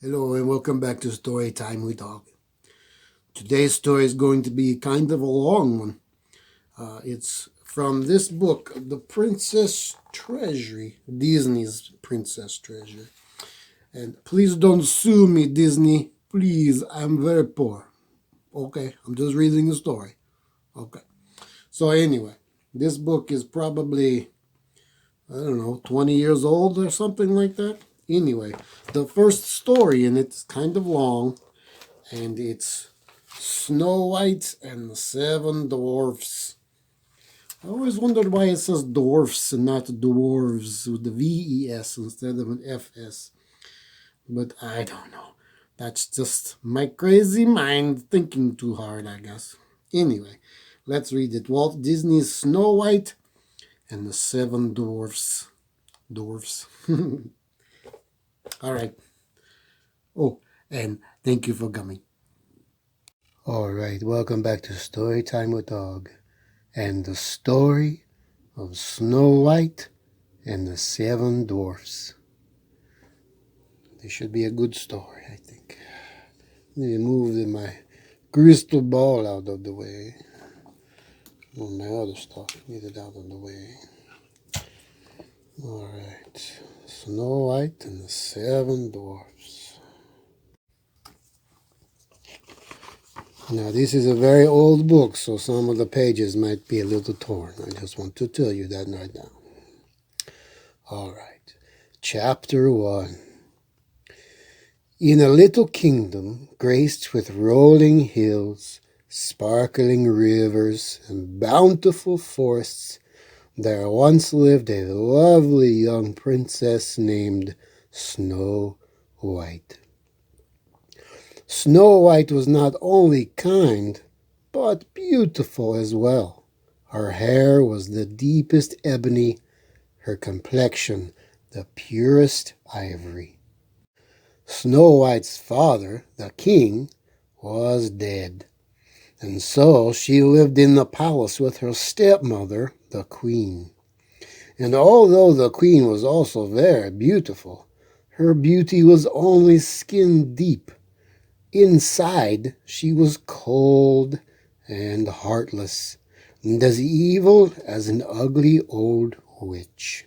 Hello and welcome back to Storytime with Dog. Today's story is going to be kind of a long one. It's from this book, The Princess Treasury, Disney's Princess Treasury. And please don't sue me, Disney. Please, I'm very poor. Okay, I'm just reading the story. Okay. So anyway, this book is probably, I don't know, 20 years old or something like that. Anyway, the first story in it's kind of long, and it's Snow White and the Seven Dwarfs. I always wondered why it says dwarfs and not dwarves with the VES instead of an FS. But I don't know. That's just my crazy mind thinking too hard, I guess. Anyway, let's read it. Walt Disney's Snow White and the Seven Dwarfs. Dwarfs. All right. Oh, and thank you for coming. All right, welcome back to Storytime with Dog and the story of Snow White and the Seven Dwarfs. This should be a good story, I think. Let me move my crystal ball out of the way. Oh, my other stuff, get it out of the way. All right, Snow White and the Seven Dwarfs. Now, this is a very old book, so some of the pages might be a little torn. I just want to tell you that right now. All right, Chapter 1. In a little kingdom graced with rolling hills, sparkling rivers, and bountiful forests, there once lived a lovely young princess named Snow White. Snow White was not only kind, but beautiful as well. Her hair was the deepest ebony, her complexion the purest ivory. Snow White's father, the king, was dead, and so she lived in the palace with her stepmother, the queen. And although the queen was also very beautiful, her beauty was only skin deep. Inside, she was cold and heartless, and as evil as an ugly old witch.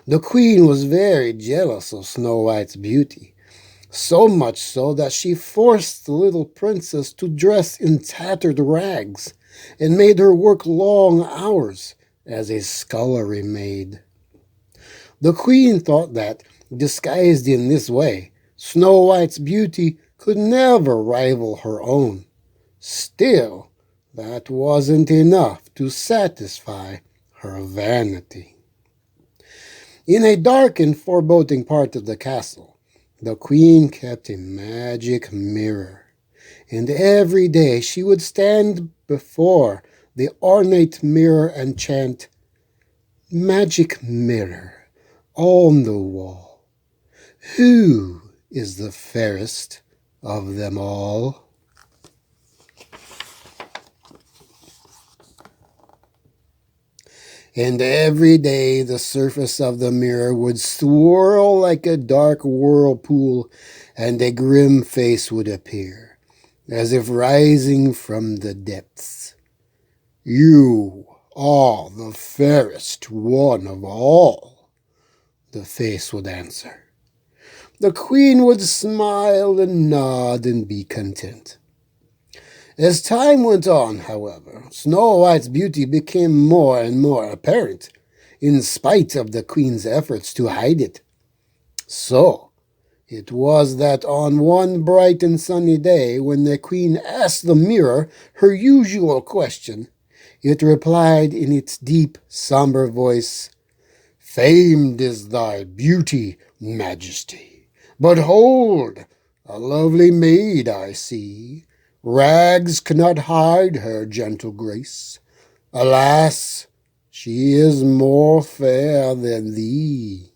The queen was very jealous of Snow White's beauty, so much so that she forced the little princess to dress in tattered rags and made her work long hours as a scullery maid. The queen thought that, disguised in this way, Snow White's beauty could never rival her own. Still, that wasn't enough to satisfy her vanity. In a dark and foreboding part of the castle, the queen kept a magic mirror, and every day she would stand before the ornate mirror and chant, "Magic mirror on the wall, who is the fairest of them all?" And every day the surface of the mirror would swirl like a dark whirlpool, and a grim face would appear, as if rising from the depths. "You are the fairest one of all," the face would answer. The queen would smile and nod and be content. As time went on, however, Snow White's beauty became more and more apparent, in spite of the queen's efforts to hide it. So, it was that on one bright and sunny day, when the queen asked the mirror her usual question, it replied in its deep, somber voice, "Famed is thy beauty, Majesty. But hold, a lovely maid I see. Rags cannot hide her gentle grace. Alas, she is more fair than thee."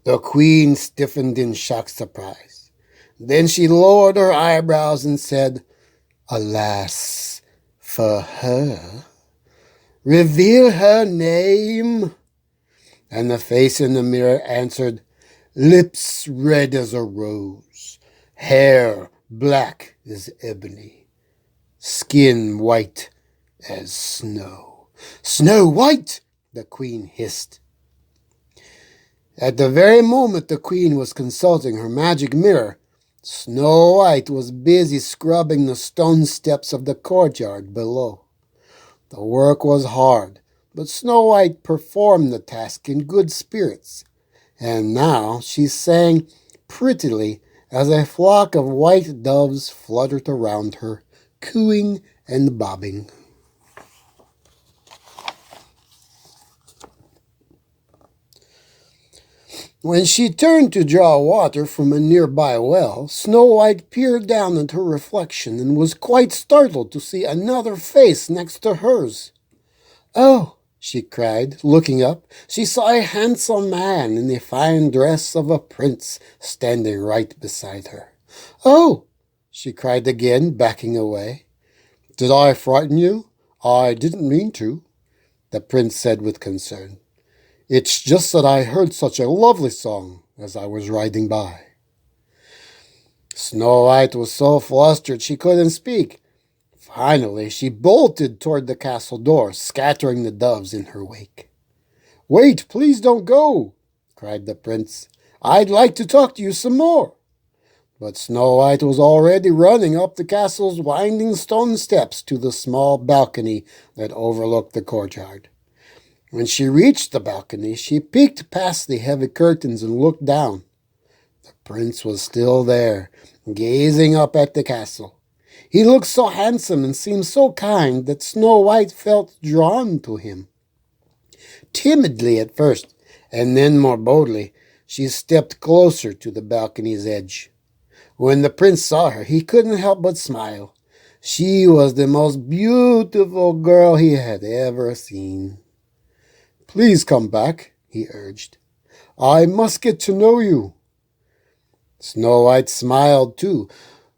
The queen stiffened in shocked surprise. Then she lowered her eyebrows and said, Alas, for her. Reveal her name. And the face in the mirror answered, lips red as a rose, hair black as ebony, skin white as snow. Snow White, the queen hissed. At the very moment the queen was consulting her magic mirror, Snow White was busy scrubbing the stone steps of the courtyard below. The work was hard, but Snow White performed the task in good spirits, and now she sang prettily as a flock of white doves fluttered around her, cooing and bobbing. When she turned to draw water from a nearby well, Snow White peered down at her reflection and was quite startled to see another face next to hers. "Oh!" she cried, looking up. She saw a handsome man in the fine dress of a prince standing right beside her. "Oh!" she cried again, backing away. "Did I frighten you? I didn't mean to," the prince said with concern. "It's just that I heard such a lovely song as I was riding by." Snow White was so flustered she couldn't speak. Finally, she bolted toward the castle door, scattering the doves in her wake. "Wait, please don't go," cried the prince. "I'd like to talk to you some more." But Snow White was already running up the castle's winding stone steps to the small balcony that overlooked the courtyard. When she reached the balcony, she peeked past the heavy curtains and looked down. The prince was still there, gazing up at the castle. He looked so handsome and seemed so kind that Snow White felt drawn to him. Timidly at first, and then more boldly, she stepped closer to the balcony's edge. When the prince saw her, he couldn't help but smile. She was the most beautiful girl he had ever seen. "Please come back," he urged. "I must get to know you." Snow White smiled too,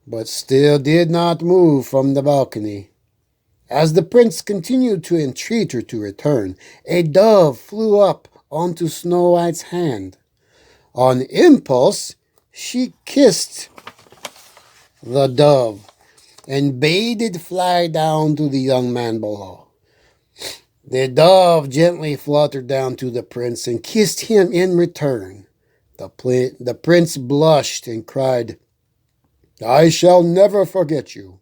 but still did not move from the balcony. As the prince continued to entreat her to return, a dove flew up onto Snow White's hand. On impulse, she kissed the dove and bade it fly down to the young man below. The dove gently fluttered down to the prince and kissed him in return. The prince blushed and cried, "I shall never forget you."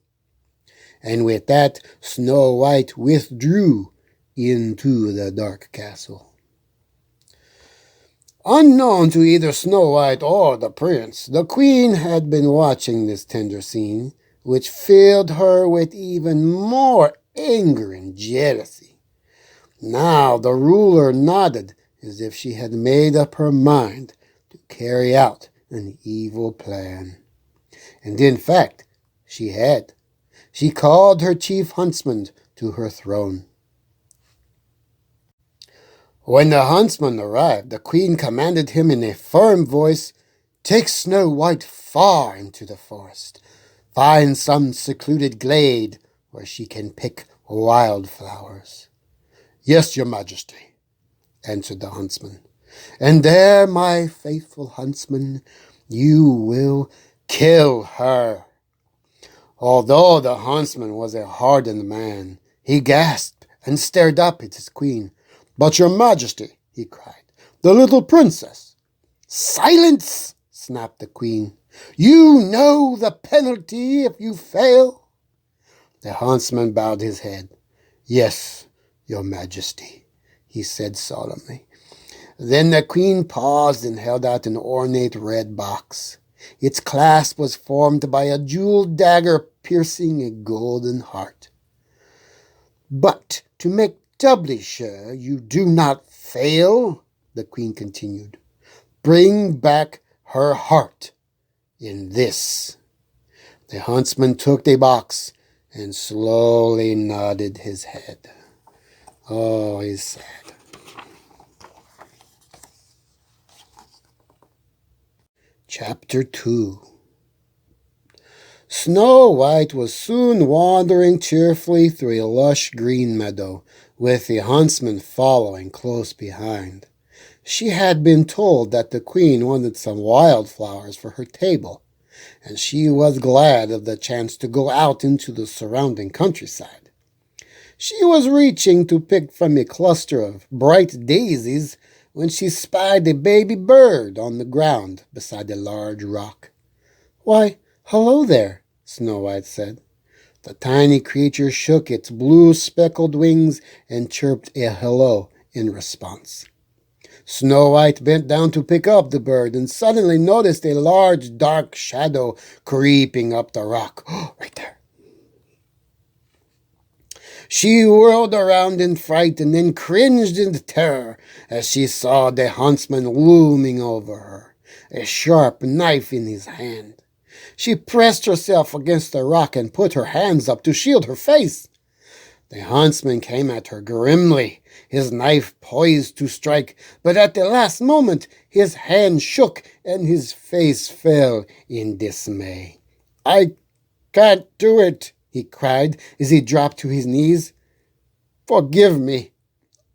And with that, Snow White withdrew into the dark castle. Unknown to either Snow White or the prince, the queen had been watching this tender scene, which filled her with even more anger and jealousy. Now the ruler nodded as if she had made up her mind to carry out an evil plan. And in fact, she had. She called her chief huntsman to her throne. When the huntsman arrived, the queen commanded him in a firm voice, "Take Snow White far into the forest. Find some secluded glade where she can pick wildflowers." "Yes, your majesty," answered the huntsman. "And there, my faithful huntsman, you will kill her." Although the huntsman was a hardened man, he gasped and stared up at his queen. "But your majesty," he cried, "the little princess." "Silence!" snapped the queen. "You know the penalty if you fail." The huntsman bowed his head. "Yes, your majesty," he said solemnly. Then the queen paused and held out an ornate red box. Its clasp was formed by a jeweled dagger piercing a golden heart. "But to make doubly sure you do not fail," the queen continued, "bring back her heart in this." The huntsman took the box and slowly nodded his head. Oh, he's sad. Chapter 2. Snow White was soon wandering cheerfully through a lush green meadow, with the huntsman following close behind. She had been told that the queen wanted some wildflowers for her table, and she was glad of the chance to go out into the surrounding countryside. She was reaching to pick from a cluster of bright daisies when she spied a baby bird on the ground beside a large rock. "Why, hello there," Snow White said. The tiny creature shook its blue speckled wings and chirped a hello in response. Snow White bent down to pick up the bird and suddenly noticed a large dark shadow creeping up the rock. Oh, right there. She whirled around in fright and then cringed in terror as she saw the huntsman looming over her, a sharp knife in his hand. She pressed herself against the rock and put her hands up to shield her face. The huntsman came at her grimly, his knife poised to strike, but at the last moment his hand shook and his face fell in dismay. "I can't do it," he cried as he dropped to his knees. "Forgive me.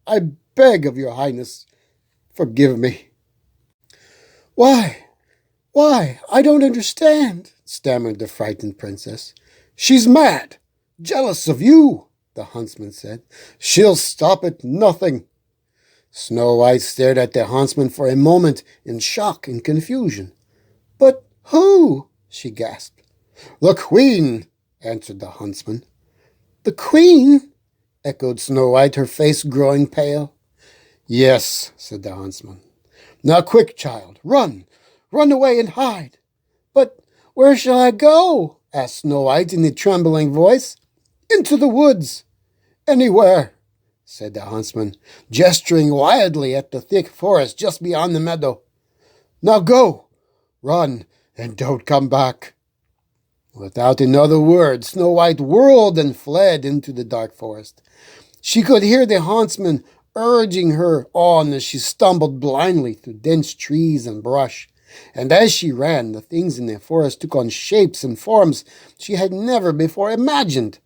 I beg of your highness, forgive me." "Why? Why? I don't understand," stammered the frightened princess. "She's mad, jealous of you," the huntsman said. "She'll stop at nothing." Snow White stared at the huntsman for a moment in shock and confusion. "But who?" she gasped. "The queen," answered the huntsman. "The queen?" echoed Snow White, her face growing pale. "Yes," said the huntsman. "Now quick, child, run! Run away and hide!" "But where shall I go?" asked Snow White in a trembling voice. "Into the woods." "Anywhere," said the huntsman, gesturing wildly at the thick forest just beyond the meadow. "Now go! Run, and don't come back." Without another word, Snow White whirled and fled into the dark forest. She could hear the huntsman urging her on as she stumbled blindly through dense trees and brush. And as she ran, the things in the forest took on shapes and forms she had never before imagined.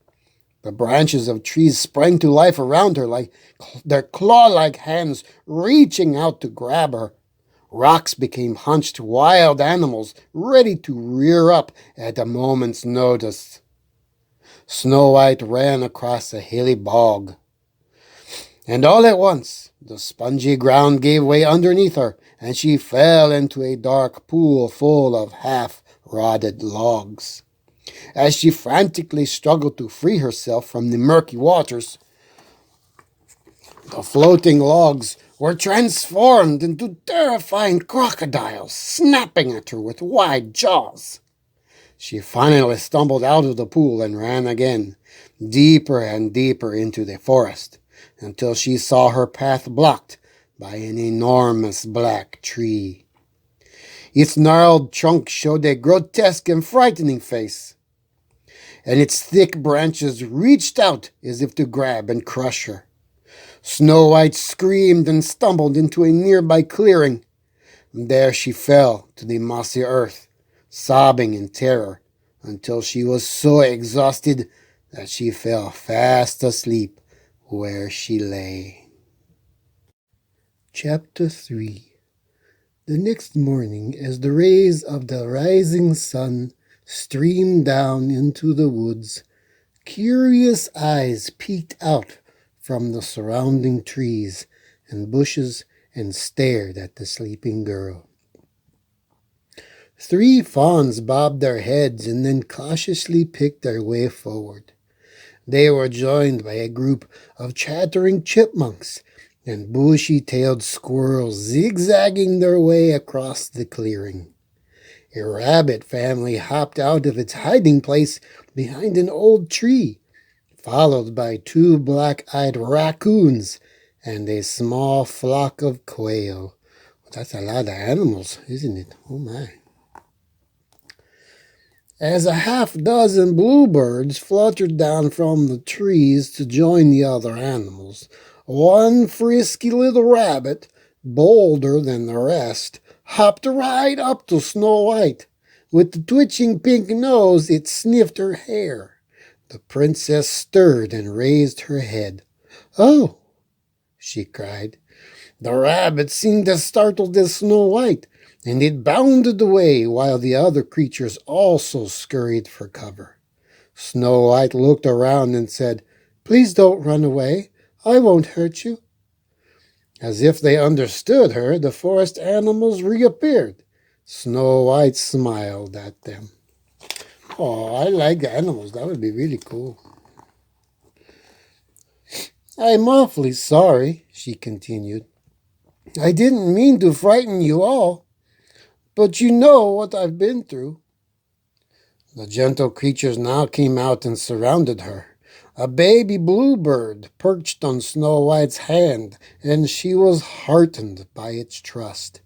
The branches of trees sprang to life around her, like their claw-like hands reaching out to grab her. Rocks became hunched wild animals, ready to rear up at a moment's notice. Snow White ran across a hilly bog. And all at once, the spongy ground gave way underneath her, and she fell into a dark pool full of half-rotted logs. As she frantically struggled to free herself from the murky waters, the floating logs were transformed into terrifying crocodiles, snapping at her with wide jaws. She finally stumbled out of the pool and ran again, deeper and deeper into the forest, until she saw her path blocked by an enormous black tree. Its gnarled trunk showed a grotesque and frightening face, and its thick branches reached out as if to grab and crush her. Snow White screamed and stumbled into a nearby clearing. There she fell to the mossy earth, sobbing in terror until she was so exhausted that she fell fast asleep where she lay. Chapter 3. The next morning, as the rays of the rising sun streamed down into the woods, curious eyes peeked out from the surrounding trees and bushes and stared at the sleeping girl. 3 fawns bobbed their heads and then cautiously picked their way forward. They were joined by a group of chattering chipmunks and bushy-tailed squirrels zigzagging their way across the clearing. A rabbit family hopped out of its hiding place behind an old tree, followed by 2 black-eyed raccoons and a small flock of quail. That's a lot of animals, isn't it? Oh my. As a half-dozen bluebirds fluttered down from the trees to join the other animals, one frisky little rabbit, bolder than the rest, hopped right up to Snow White. With the twitching pink nose, it sniffed her hair. The princess stirred and raised her head. "Oh!" she cried. The rabbit seemed as startled as Snow White, and it bounded away while the other creatures also scurried for cover. Snow White looked around and said, "Please don't run away. I won't hurt you." As if they understood her, the forest animals reappeared. Snow White smiled at them. Oh, I like animals. That would be really cool. "I'm awfully sorry," she continued. "I didn't mean to frighten you all, but you know what I've been through." The gentle creatures now came out and surrounded her. A baby bluebird perched on Snow White's hand, and she was heartened by its trust.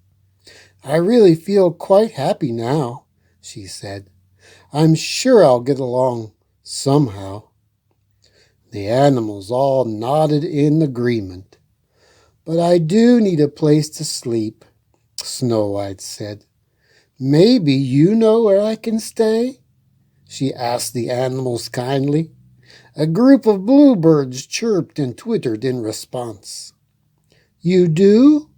"I really feel quite happy now," she said. "I'm sure I'll get along somehow." The animals all nodded in agreement. "But I do need a place to sleep," Snow White said. "Maybe you know where I can stay?" she asked the animals kindly. A group of bluebirds chirped and twittered in response. "You do?"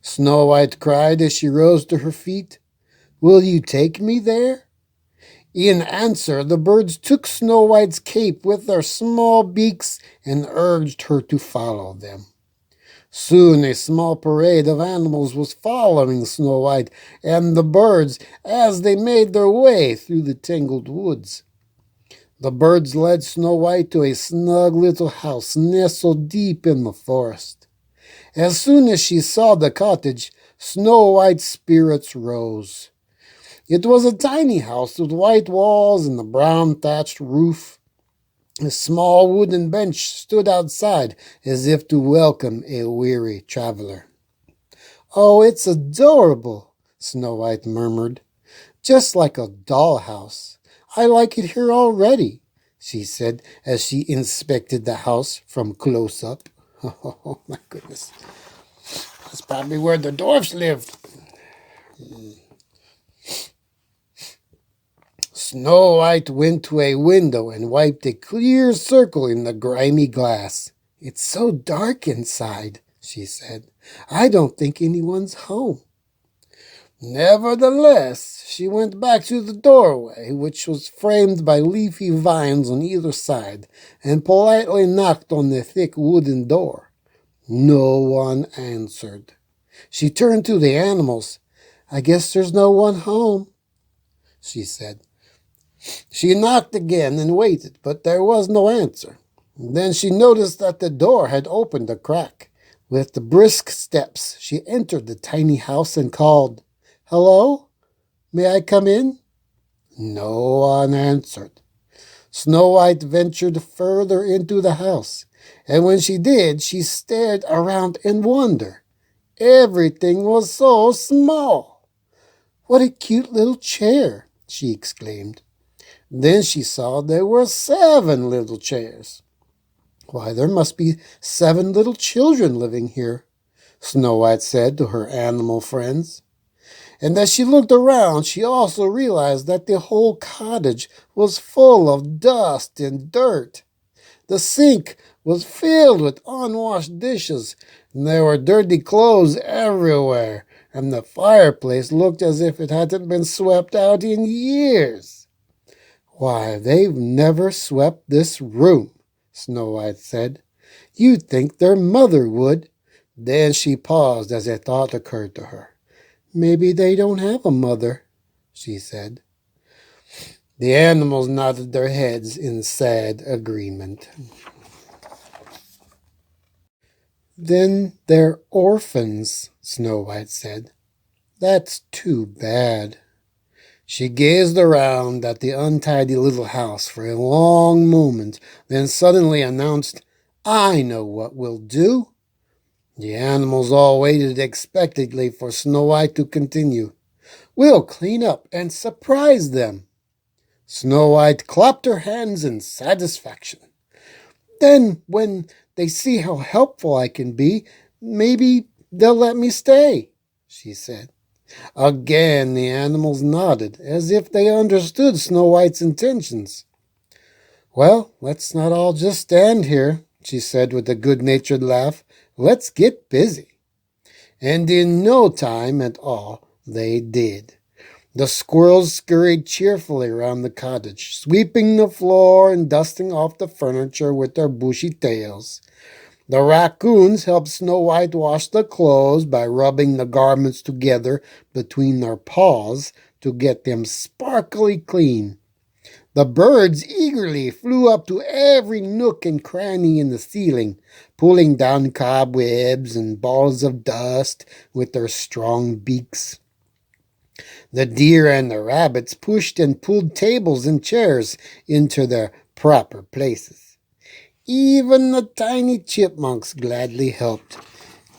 Snow White cried as she rose to her feet. "Will you take me there?" In answer, the birds took Snow White's cape with their small beaks and urged her to follow them. Soon a small parade of animals was following Snow White and the birds as they made their way through the tangled woods. The birds led Snow White to a snug little house nestled deep in the forest. As soon as she saw the cottage, Snow White's spirits rose. It was a tiny house with white walls and a brown thatched roof. A small wooden bench stood outside as if to welcome a weary traveler. "Oh, it's adorable," Snow White murmured. "Just like a dollhouse. I like it here already," she said as she inspected the house from close up. Oh, my goodness. That's probably where the dwarfs lived. Snow White went to a window and wiped a clear circle in the grimy glass. "It's so dark inside," she said. "I don't think anyone's home." Nevertheless, she went back to the doorway, which was framed by leafy vines on either side, and politely knocked on the thick wooden door. No one answered. She turned to the animals. "I guess there's no one home," she said. She knocked again and waited, but there was no answer. Then she noticed that the door had opened a crack. With the brisk steps, she entered the tiny house and called, "Hello? May I come in?" No one answered. Snow White ventured further into the house, and when she did, she stared around in wonder. Everything was so small. "What a cute little chair!" she exclaimed. Then she saw there were 7 little chairs. "Why, there must be 7 little children living here," Snow White said to her animal friends. And as she looked around, she also realized that the whole cottage was full of dust and dirt. The sink was filled with unwashed dishes, and there were dirty clothes everywhere, and the fireplace looked as if it hadn't been swept out in years. "Why, they've never swept this room," Snow White said. "You'd think their mother would." Then she paused as a thought occurred to her. "Maybe they don't have a mother," she said. The animals nodded their heads in sad agreement. "Then they're orphans," Snow White said. "That's too bad." She gazed around at the untidy little house for a long moment, then suddenly announced, "I know what we'll do." The animals all waited expectantly for Snow White to continue. "We'll clean up and surprise them." Snow White clapped her hands in satisfaction. "Then, when they see how helpful I can be, maybe they'll let me stay," she said. Again the animals nodded, as if they understood Snow White's intentions. "Well, let's not all just stand here," she said with a good-natured laugh. "Let's get busy." And in no time at all they did. The squirrels scurried cheerfully around the cottage, sweeping the floor and dusting off the furniture with their bushy tails. The raccoons helped Snow White wash the clothes by rubbing the garments together between their paws to get them sparkly clean. The birds eagerly flew up to every nook and cranny in the ceiling, pulling down cobwebs and balls of dust with their strong beaks. The deer and the rabbits pushed and pulled tables and chairs into their proper places. Even the tiny chipmunks gladly helped,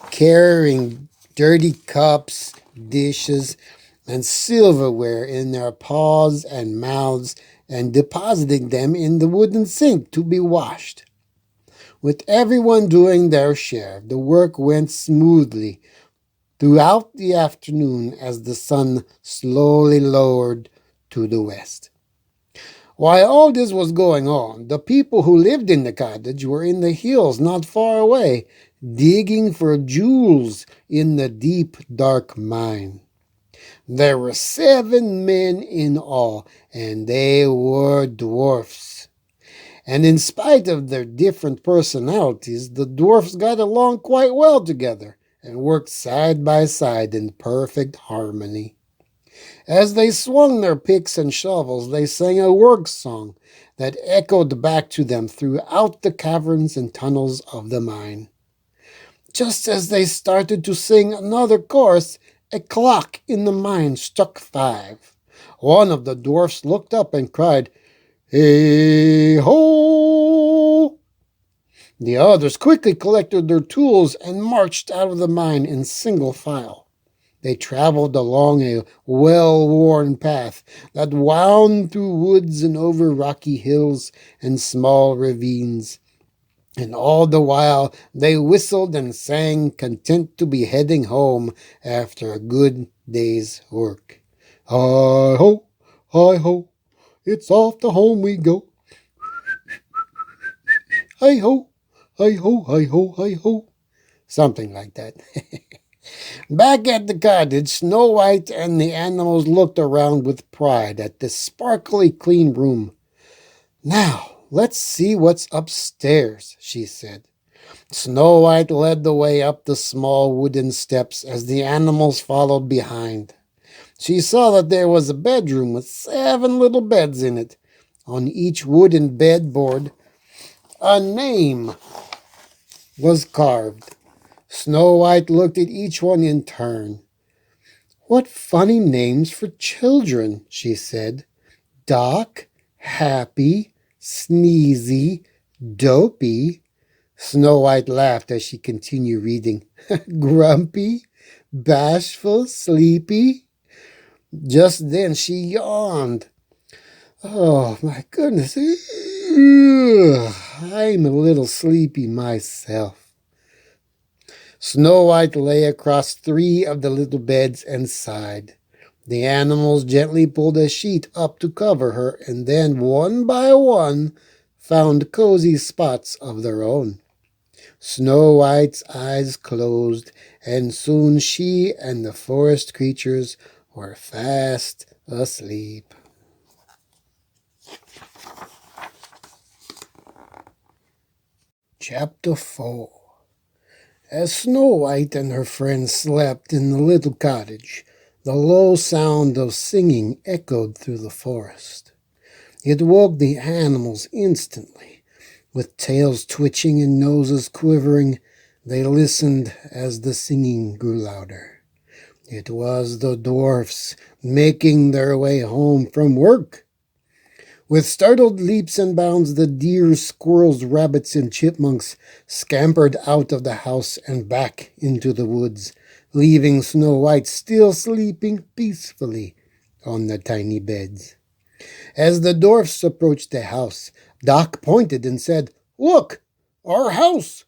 carrying dirty cups, dishes, and silverware in their paws and mouths and depositing them in the wooden sink to be washed. With everyone doing their share, the work went smoothly throughout the afternoon as the sun slowly lowered to the west. While all this was going on, the people who lived in the cottage were in the hills not far away, digging for jewels in the deep, dark mine. There were 7 men in all, and they were dwarfs. And in spite of their different personalities, the dwarfs got along quite well together and worked side by side in perfect harmony. As they swung their picks and shovels, they sang a work song that echoed back to them throughout the caverns and tunnels of the mine. Just as they started to sing another chorus, a clock in the mine struck 5. One of the dwarfs looked up and cried, "Hey ho!" The others quickly collected their tools and marched out of the mine in single file. They traveled along a well-worn path that wound through woods and over rocky hills and small ravines. And all the while they whistled and sang, content to be heading home after a good day's work. Hi ho, hi ho, it's off to home we go. Hi ho, hi ho, hi ho, hi ho. Something like that. Back at the cottage, Snow White and the animals looked around with pride at the sparkly clean room. "Now, let's see what's upstairs," she said. Snow White led the way up the small wooden steps as the animals followed behind. She saw that there was a bedroom with 7 little beds in it. On each wooden bedboard, a name was carved. Snow White looked at each one in turn. "What funny names for children," she said. "Doc, Happy, Sneezy, Dopey." Snow White laughed as she continued reading. "Grumpy, Bashful, Sleepy." Just then she yawned. "Oh, my goodness. I'm a little sleepy myself." Snow White lay across 3 of the little beds and sighed. The animals gently pulled a sheet up to cover her, and then, one by one, found cozy spots of their own. Snow White's eyes closed, and soon she and the forest creatures were fast asleep. Chapter 4. As Snow White and her friends slept in the little cottage, the low sound of singing echoed through the forest. It woke the animals instantly. With tails twitching and noses quivering, they listened as the singing grew louder. It was the dwarfs making their way home from work. With startled leaps and bounds, the deer, squirrels, rabbits, and chipmunks scampered out of the house and back into the woods, leaving Snow White still sleeping peacefully on the tiny beds. As the dwarfs approached the house, Doc pointed and said, "Look, our house!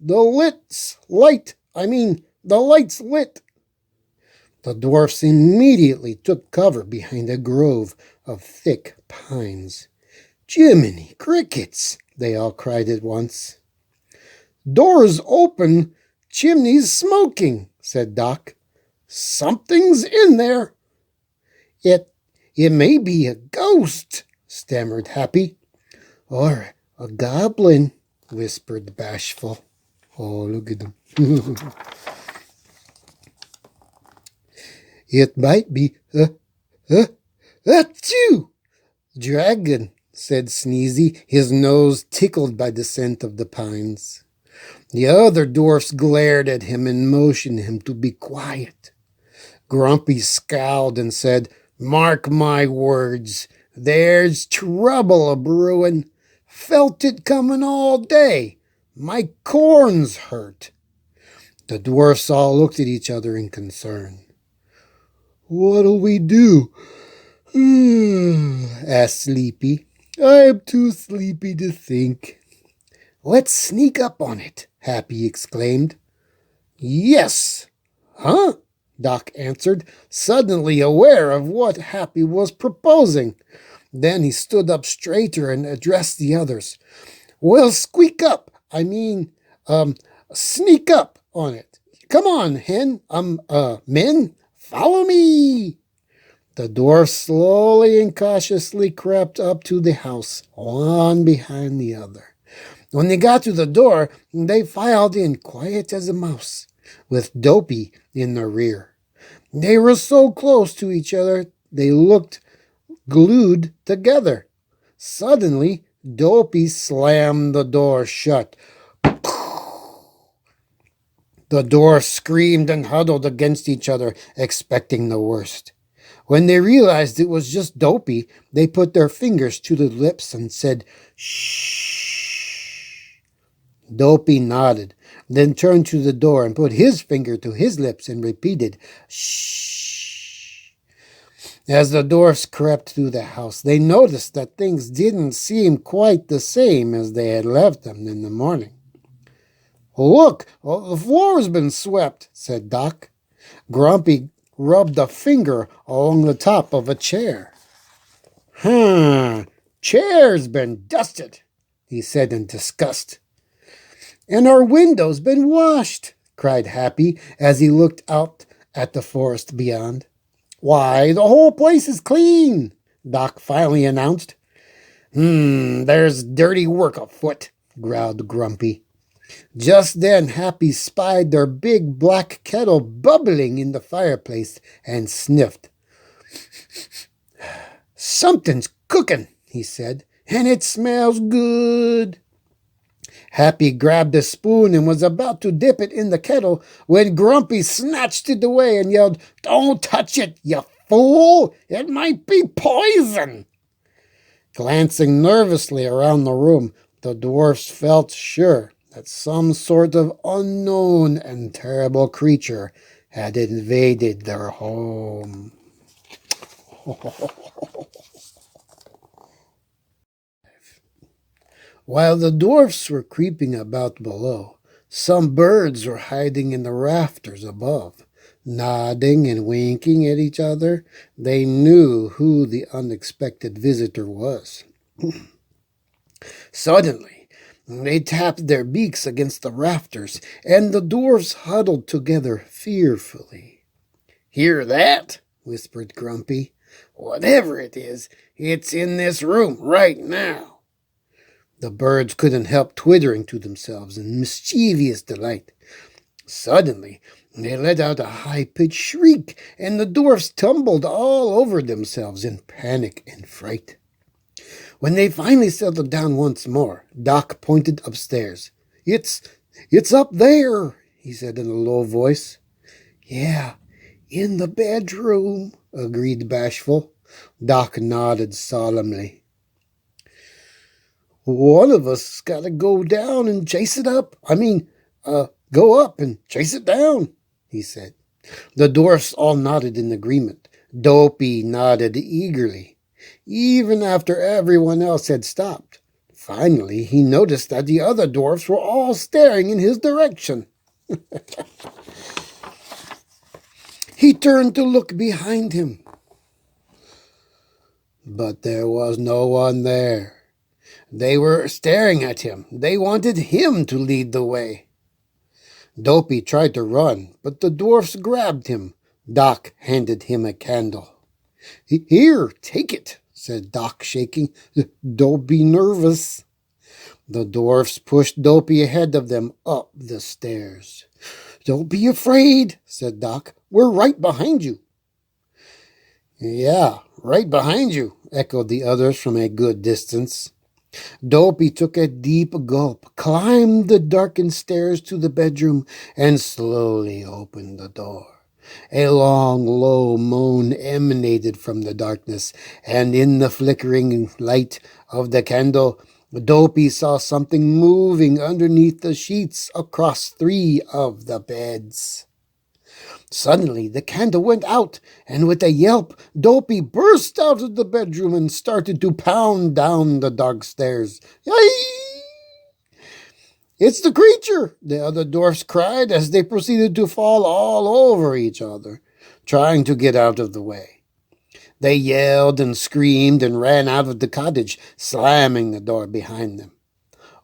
The light's lit." The dwarfs immediately took cover behind a grove of thick pines. "Jiminy crickets!" they all cried at once. "Doors open, chimneys smoking," said Doc. "Something's in there." It it may be a ghost," stammered Happy. "Or a goblin," whispered Bashful. Oh, look at them. "It might be achoo! Dragon," said Sneezy, his nose tickled by the scent of the pines. The other dwarfs glared at him and motioned him to be quiet. Grumpy scowled and said, "Mark my words, there's trouble a-brewin'. Felt it comin' all day. My corns hurt." The dwarfs all looked at each other in concern. "What'll we do?" asked Sleepy. "I'm too sleepy to think." "Let's sneak up on it," Happy exclaimed. "Yes." "Huh?" Doc answered, suddenly aware of what Happy was proposing. Then he stood up straighter and addressed the others. "We'll sneak up on it. Come on, men, follow me." The dwarfs slowly and cautiously crept up to the house, one behind the other. When they got to the door, they filed in quiet as a mouse, with Dopey in the rear. They were so close to each other, they looked glued together. Suddenly, Dopey slammed the door shut. The dwarfs screamed and huddled against each other, expecting the worst. When they realized it was just Dopey, they put their fingers to their lips and said, "Shh." Dopey nodded, then turned to the door and put his finger to his lips and repeated, "Shh." As the dwarfs crept through the house, they noticed that things didn't seem quite the same as they had left them in the morning. "Look, the floor's been swept," said Doc. Grumpy rubbed a finger along the top of a chair. "Chair's been dusted," he said in disgust. "And our window's been washed," cried Happy as he looked out at the forest beyond. "Why, the whole place is clean," Doc finally announced. There's dirty work afoot," growled Grumpy. Just then Happy spied their big black kettle bubbling in the fireplace and sniffed. "Something's cooking," he said, "and it smells good." Happy grabbed a spoon and was about to dip it in the kettle when Grumpy snatched it away and yelled, "Don't touch it, you fool! It might be poison!" Glancing nervously around the room, the dwarfs felt sure that some sort of unknown and terrible creature had invaded their home. While the dwarfs were creeping about below, some birds were hiding in the rafters above, nodding and winking at each other. They knew who the unexpected visitor was. Suddenly, they tapped their beaks against the rafters, and the dwarfs huddled together fearfully. "Hear that?" whispered Grumpy. "Whatever it is, it's in this room right now." The birds couldn't help twittering to themselves in mischievous delight. Suddenly, they let out a high-pitched shriek, and the dwarfs tumbled all over themselves in panic and fright. When they finally settled down once more, Doc pointed upstairs. It's up there," he said in a low voice. "Yeah, in the bedroom," agreed Bashful. Doc nodded solemnly. "One of us got to go down and chase it up. Go up and chase it down," he said. The dwarfs all nodded in agreement. Dopey nodded eagerly, even after everyone else had stopped. Finally, he noticed that the other dwarfs were all staring in his direction. He turned to look behind him, but there was no one there. They were staring at him. They wanted him to lead the way. Dopey tried to run, but the dwarfs grabbed him. Doc handed him a candle. "Here, take it," said Doc, shaking. "Don't be nervous." The dwarfs pushed Dopey ahead of them up the stairs. "Don't be afraid," said Doc. "We're right behind you." "Yeah, right behind you," echoed the others from a good distance. Dopey took a deep gulp, climbed the darkened stairs to the bedroom, and slowly opened the door. A long, low moan emanated from the darkness, and in the flickering light of the candle, Dopey saw something moving underneath the sheets across 3 of the beds. Suddenly the candle went out, and with a yelp, Dopey burst out of the bedroom and started to pound down the dark stairs. "Yay!" "It's the creature!" the other dwarfs cried as they proceeded to fall all over each other, trying to get out of the way. They yelled and screamed and ran out of the cottage, slamming the door behind them.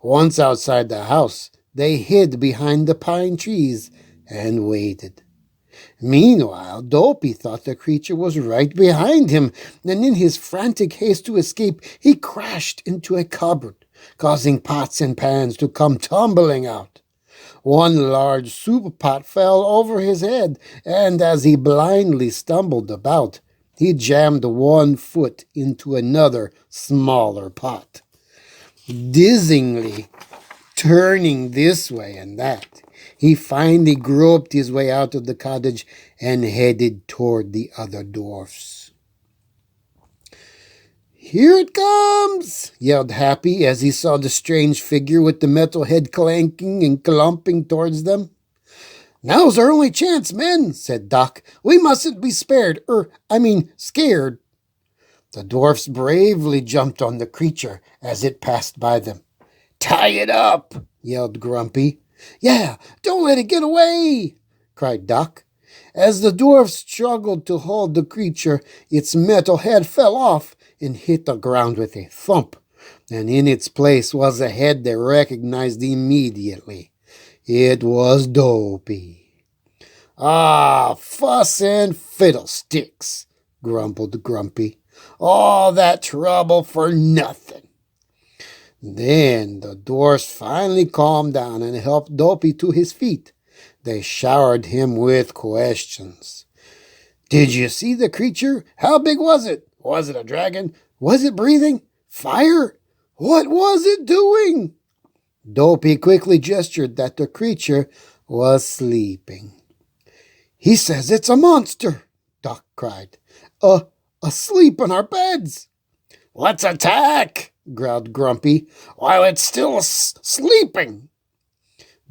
Once outside the house, they hid behind the pine trees and waited. Meanwhile, Dopey thought the creature was right behind him, and in his frantic haste to escape, he crashed into a cupboard, causing pots and pans to come tumbling out. One large soup pot fell over his head, and as he blindly stumbled about, he jammed one foot into another, smaller pot. Dizzyingly turning this way and that, he finally groped his way out of the cottage and headed toward the other dwarfs. "Here it comes!" yelled Happy as he saw the strange figure with the metal head clanking and clumping towards them. "Now's our only chance, men," said Doc. "We mustn't be scared. The dwarfs bravely jumped on the creature as it passed by them. "Tie it up!" yelled Grumpy. "Yeah, don't let it get away!" cried Doc. As the dwarfs struggled to hold the creature, its metal head fell off and hit the ground with a thump, and in its place was a head they recognized immediately. It was Dopey. "Ah, fuss and fiddlesticks," grumbled Grumpy. "All that trouble for nothing." Then the dwarfs finally calmed down and helped Dopey to his feet. They showered him with questions. "Did you see the creature? How big was it? Was it a dragon? Was it breathing? Fire? What was it doing?" Dopey quickly gestured that the creature was sleeping. "He says it's a monster," Doc cried. Asleep in our beds." "Let's attack," growled Grumpy, "while it's still sleeping."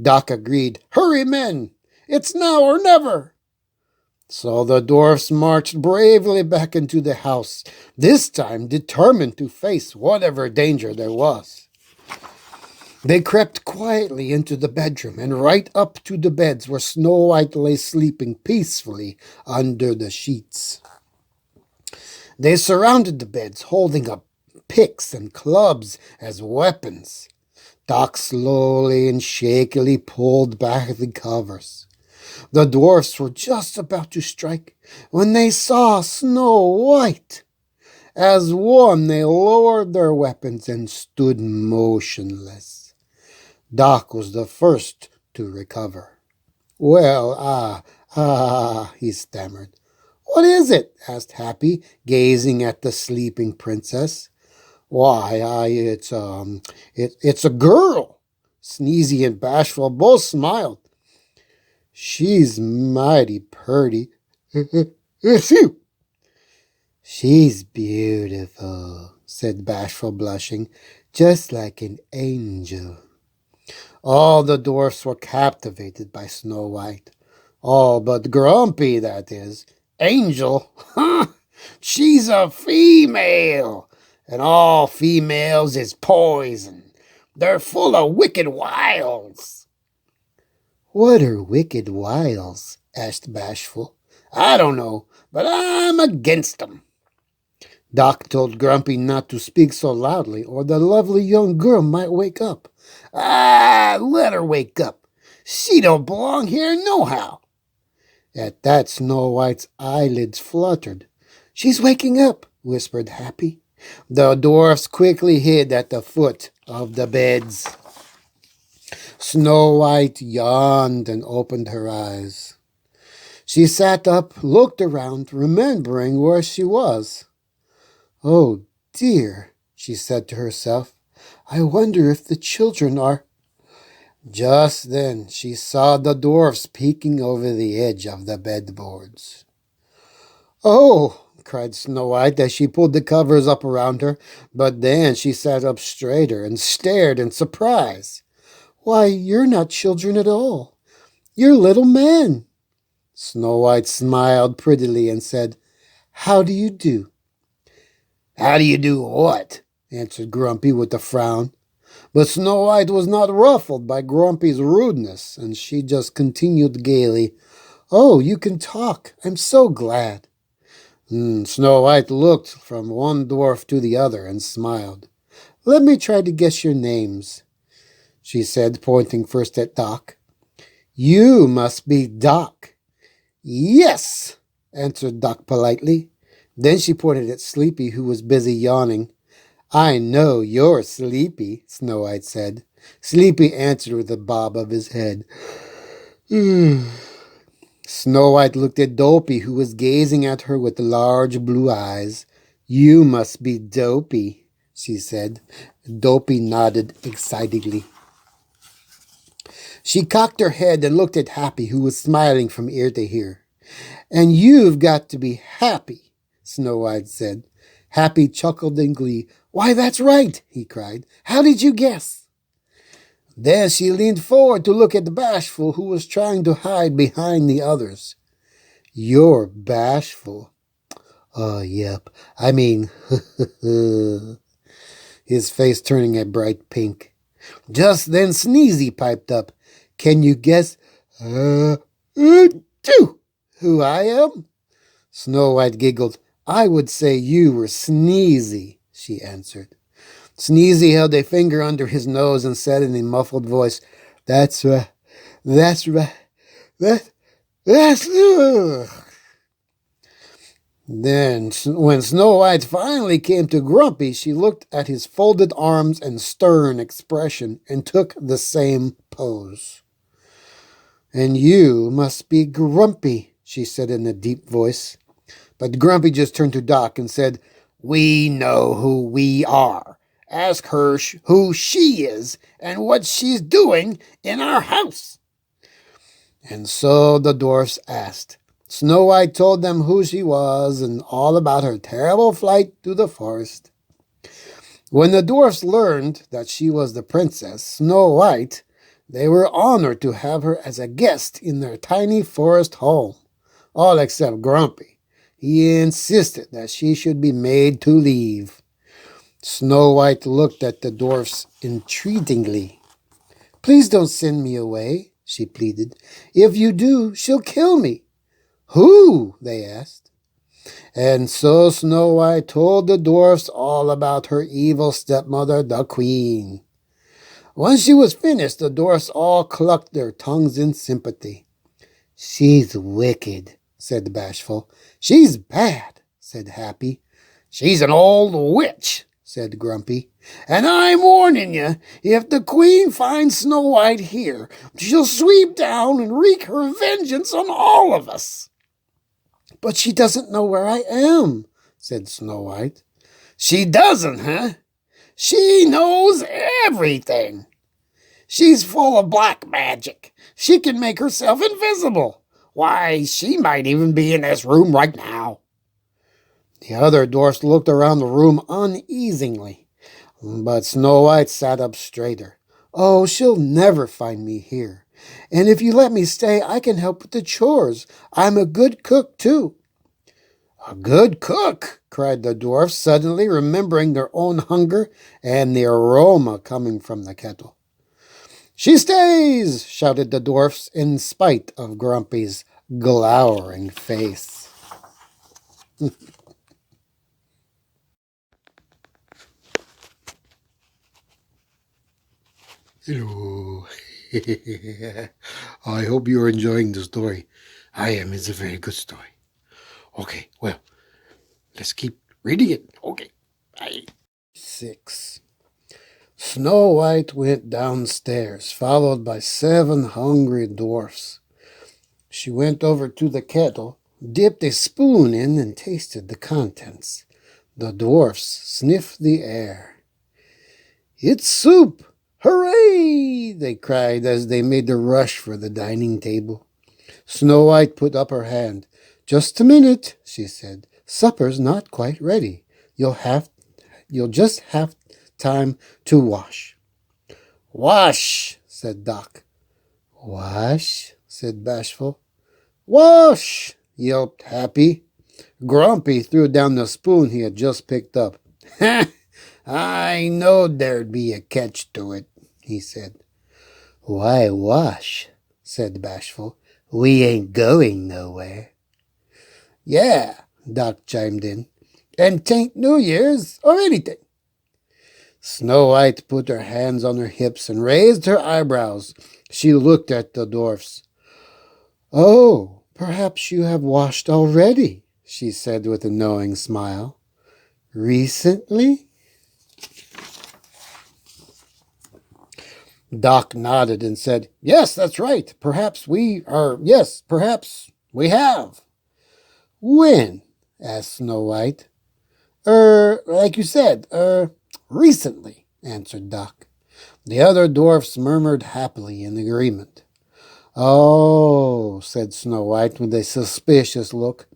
Doc agreed. "Hurry, men! It's now or never." So the dwarfs marched bravely back into the house, this time determined to face whatever danger there was. They crept quietly into the bedroom and right up to the beds where Snow White lay sleeping peacefully under the sheets. They surrounded the beds, holding up picks and clubs as weapons. Doc slowly and shakily pulled back the covers. The dwarfs were just about to strike when they saw Snow White. As one, they lowered their weapons and stood motionless. Doc was the first to recover. "Well, he stammered. "What is it?" asked Happy, gazing at the sleeping princess. "Why, it's a girl." Sneezy and Bashful both smiled. "She's mighty purty." "Phew!" "She's beautiful," said Bashful, blushing, "just like an angel." All the dwarfs were captivated by Snow White. All but Grumpy, that is. "Angel? Huh? She's a female, and all females is poison. They're full of wicked wiles." "What are wicked wiles?" asked Bashful. I don't know, but I'm against 'em." Doc told Grumpy not to speak so loudly, or the lovely young girl might wake up. "Ah, let her wake up. She don't belong here nohow." At that, Snow White's eyelids fluttered. "She's waking up," whispered Happy. The dwarfs quickly hid at the foot of the beds. Snow White yawned and opened her eyes. She sat up, looked around, remembering where she was. "Oh dear," she said to herself. "I wonder if the children are—" Just then she saw the dwarfs peeking over the edge of the bedboards. "Oh!" cried Snow White as she pulled the covers up around her, but then she sat up straighter and stared in surprise. "Why, you're not children at all. You're little men." Snow White smiled prettily and said, "How do you do?" "How do you do what?" answered Grumpy with a frown. But Snow White was not ruffled by Grumpy's rudeness, and she just continued gaily, "Oh, you can talk. I'm so glad." Snow White looked from one dwarf to the other and smiled. "Let me try to guess your names," she said, pointing first at Doc. "You must be Doc." "Yes," answered Doc politely. Then she pointed at Sleepy, who was busy yawning. "I know you're sleepy," Snow White said. Sleepy answered with a bob of his head. Snow White looked at Dopey, who was gazing at her with large blue eyes. "You must be Dopey," she said. Dopey nodded excitedly. She cocked her head and looked at Happy, who was smiling from ear to ear. "And you've got to be happy," Snow White said. Happy chuckled in glee. "Why, that's right," he cried. "How did you guess?" Then she leaned forward to look at the Bashful, who was trying to hide behind the others. "You're bashful." "Oh, yep. I mean," his face turning a bright pink. Just then Sneezy piped up. "Can you guess, who I am?" Snow White giggled. "I would say you were Sneezy," she answered. Sneezy held a finger under his nose and said in a muffled voice, "That's right, that's right, that's ugh." Then, when Snow White finally came to Grumpy, she looked at his folded arms and stern expression and took the same pose. "And you must be Grumpy," she said in a deep voice. But Grumpy just turned to Doc and said, "We know who we are. Ask her who she is and what she's doing in our house." And so the dwarfs asked. Snow White told them who she was and all about her terrible flight through the forest. When the dwarfs learned that she was the princess Snow White, they were honored to have her as a guest in their tiny forest home, all except Grumpy. He insisted that she should be made to leave. Snow White looked at the dwarfs entreatingly. "Please don't send me away," she pleaded. "If you do, she'll kill me." "Who?" they asked. And so Snow White told the dwarfs all about her evil stepmother, the queen. When she was finished, the dwarfs all clucked their tongues in sympathy. "She's wicked," said the Bashful. "She's bad," said Happy. "She's an old witch," said Grumpy. "And I'm warning you, if the queen finds Snow White here, she'll sweep down and wreak her vengeance on all of us." "But she doesn't know where I am," said Snow White. "She doesn't, huh? She knows everything. She's full of black magic. She can make herself invisible. Why, she might even be in this room right now." The other dwarfs looked around the room uneasily, but Snow White sat up straighter. "Oh, she'll never find me here. And if you let me stay, I can help with the chores. I'm a good cook, too." "A good cook!" cried the dwarfs, suddenly remembering their own hunger and the aroma coming from the kettle. "She stays!" shouted the dwarfs, in spite of Grumpy's glowering face. Hello. I hope you're enjoying the story. I am. It's a very good story. Okay, well, let's keep reading it. Okay. Bye. 6. Snow White went downstairs, followed by 7 hungry dwarfs. She went over to the kettle, dipped a spoon in, and tasted the contents. The dwarfs sniffed the air. "It's soup! Hooray!" they cried as they made a rush for the dining table. Snow White put up her hand. "Just a minute," she said. "Supper's not quite ready. You'll just have time to wash." "Wash," said Doc. "Wash," said Bashful. "Wash!" yelped Happy. Grumpy threw down the spoon he had just picked up. "Ha! I knowed there'd be a catch to it," he said. "Why wash?" said Bashful. "We ain't going nowhere." "Yeah," Doc chimed in. "And 'tain't New Year's or anything." Snow White put her hands on her hips and raised her eyebrows. She looked at the dwarfs. "Oh, perhaps you have washed already," she said with a knowing smile. "Recently?" Doc nodded and said, "Yes, that's right. Perhaps we have." "When?" asked Snow White. Like you said, recently," answered Doc. The other dwarfs murmured happily in agreement. "Oh," said Snow White with a suspicious look.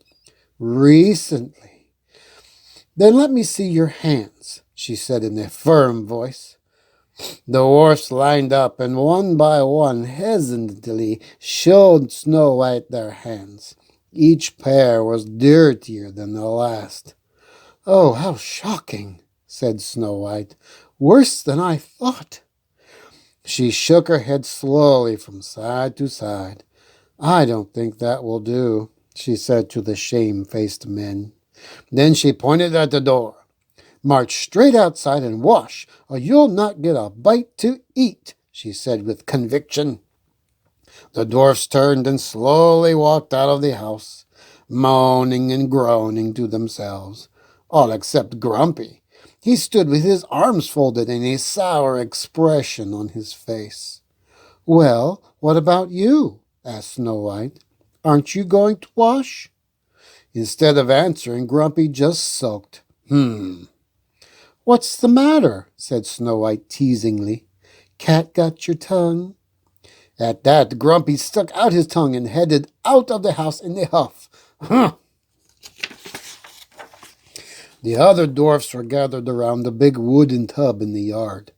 "Recently. Then let me see your hands," she said in a firm voice. The dwarfs lined up and one by one hesitantly showed Snow White their hands. Each pair was dirtier than the last. "Oh, how shocking," said Snow White. "Worse than I thought." She shook her head slowly from side to side. "I don't think that will do," she said to the shame-faced men. Then she pointed at the door. "March straight outside and wash, or you'll not get a bite to eat," she said with conviction. The dwarfs turned and slowly walked out of the house, moaning and groaning to themselves, all except Grumpy. He stood with his arms folded and a sour expression on his face. "Well, what about you?" asked Snow White. "Aren't you going to wash?" Instead of answering, Grumpy just sulked. "What's the matter?" said Snow White teasingly. "Cat got your tongue?" At that, Grumpy stuck out his tongue and headed out of the house in a huff. The other dwarfs were gathered around the big wooden tub in the yard.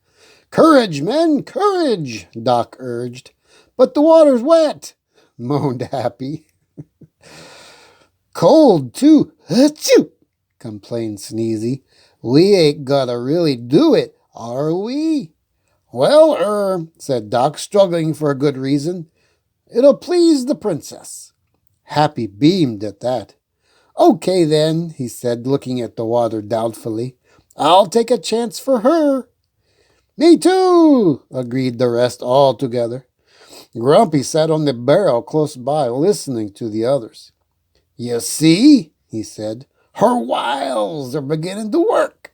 "Courage, men, courage," Doc urged. "But the water's wet," moaned Happy. "Cold, too, achoo," complained Sneezy. "We ain't gotta really do it, are we?" "Well, said Doc, struggling for a good reason. "It'll please the princess." Happy beamed at that. "Okay, then," he said, looking at the water doubtfully. "I'll take a chance for her." "Me too," agreed the rest all together. Grumpy sat on the barrel close by, listening to the others. "You see," he said, "her wiles are beginning to work."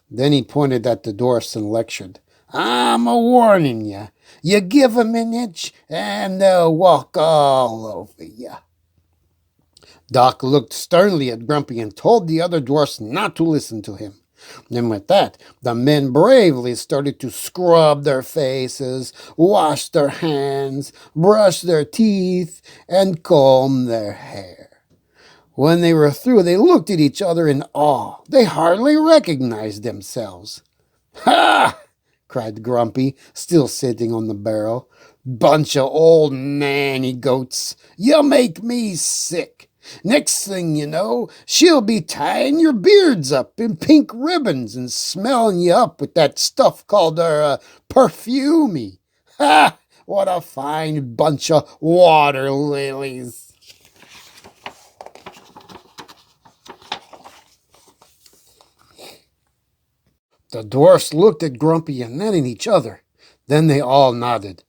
Then he pointed at the dwarfs and lectured. "I'm a warning you. You give 'em an inch, and they'll walk all over you." Doc looked sternly at Grumpy and told the other dwarfs not to listen to him. And with that, the men bravely started to scrub their faces, wash their hands, brush their teeth, and comb their hair. When they were through, they looked at each other in awe. They hardly recognized themselves. "Ha!" cried Grumpy, still sitting on the barrel. "Bunch of old nanny goats. You make me sick. Next thing you know, she'll be tying your beards up in pink ribbons and smelling you up with that stuff called perfumey. Ha! What a fine bunch of water lilies." The dwarfs looked at Grumpy and then at each other. Then they all nodded.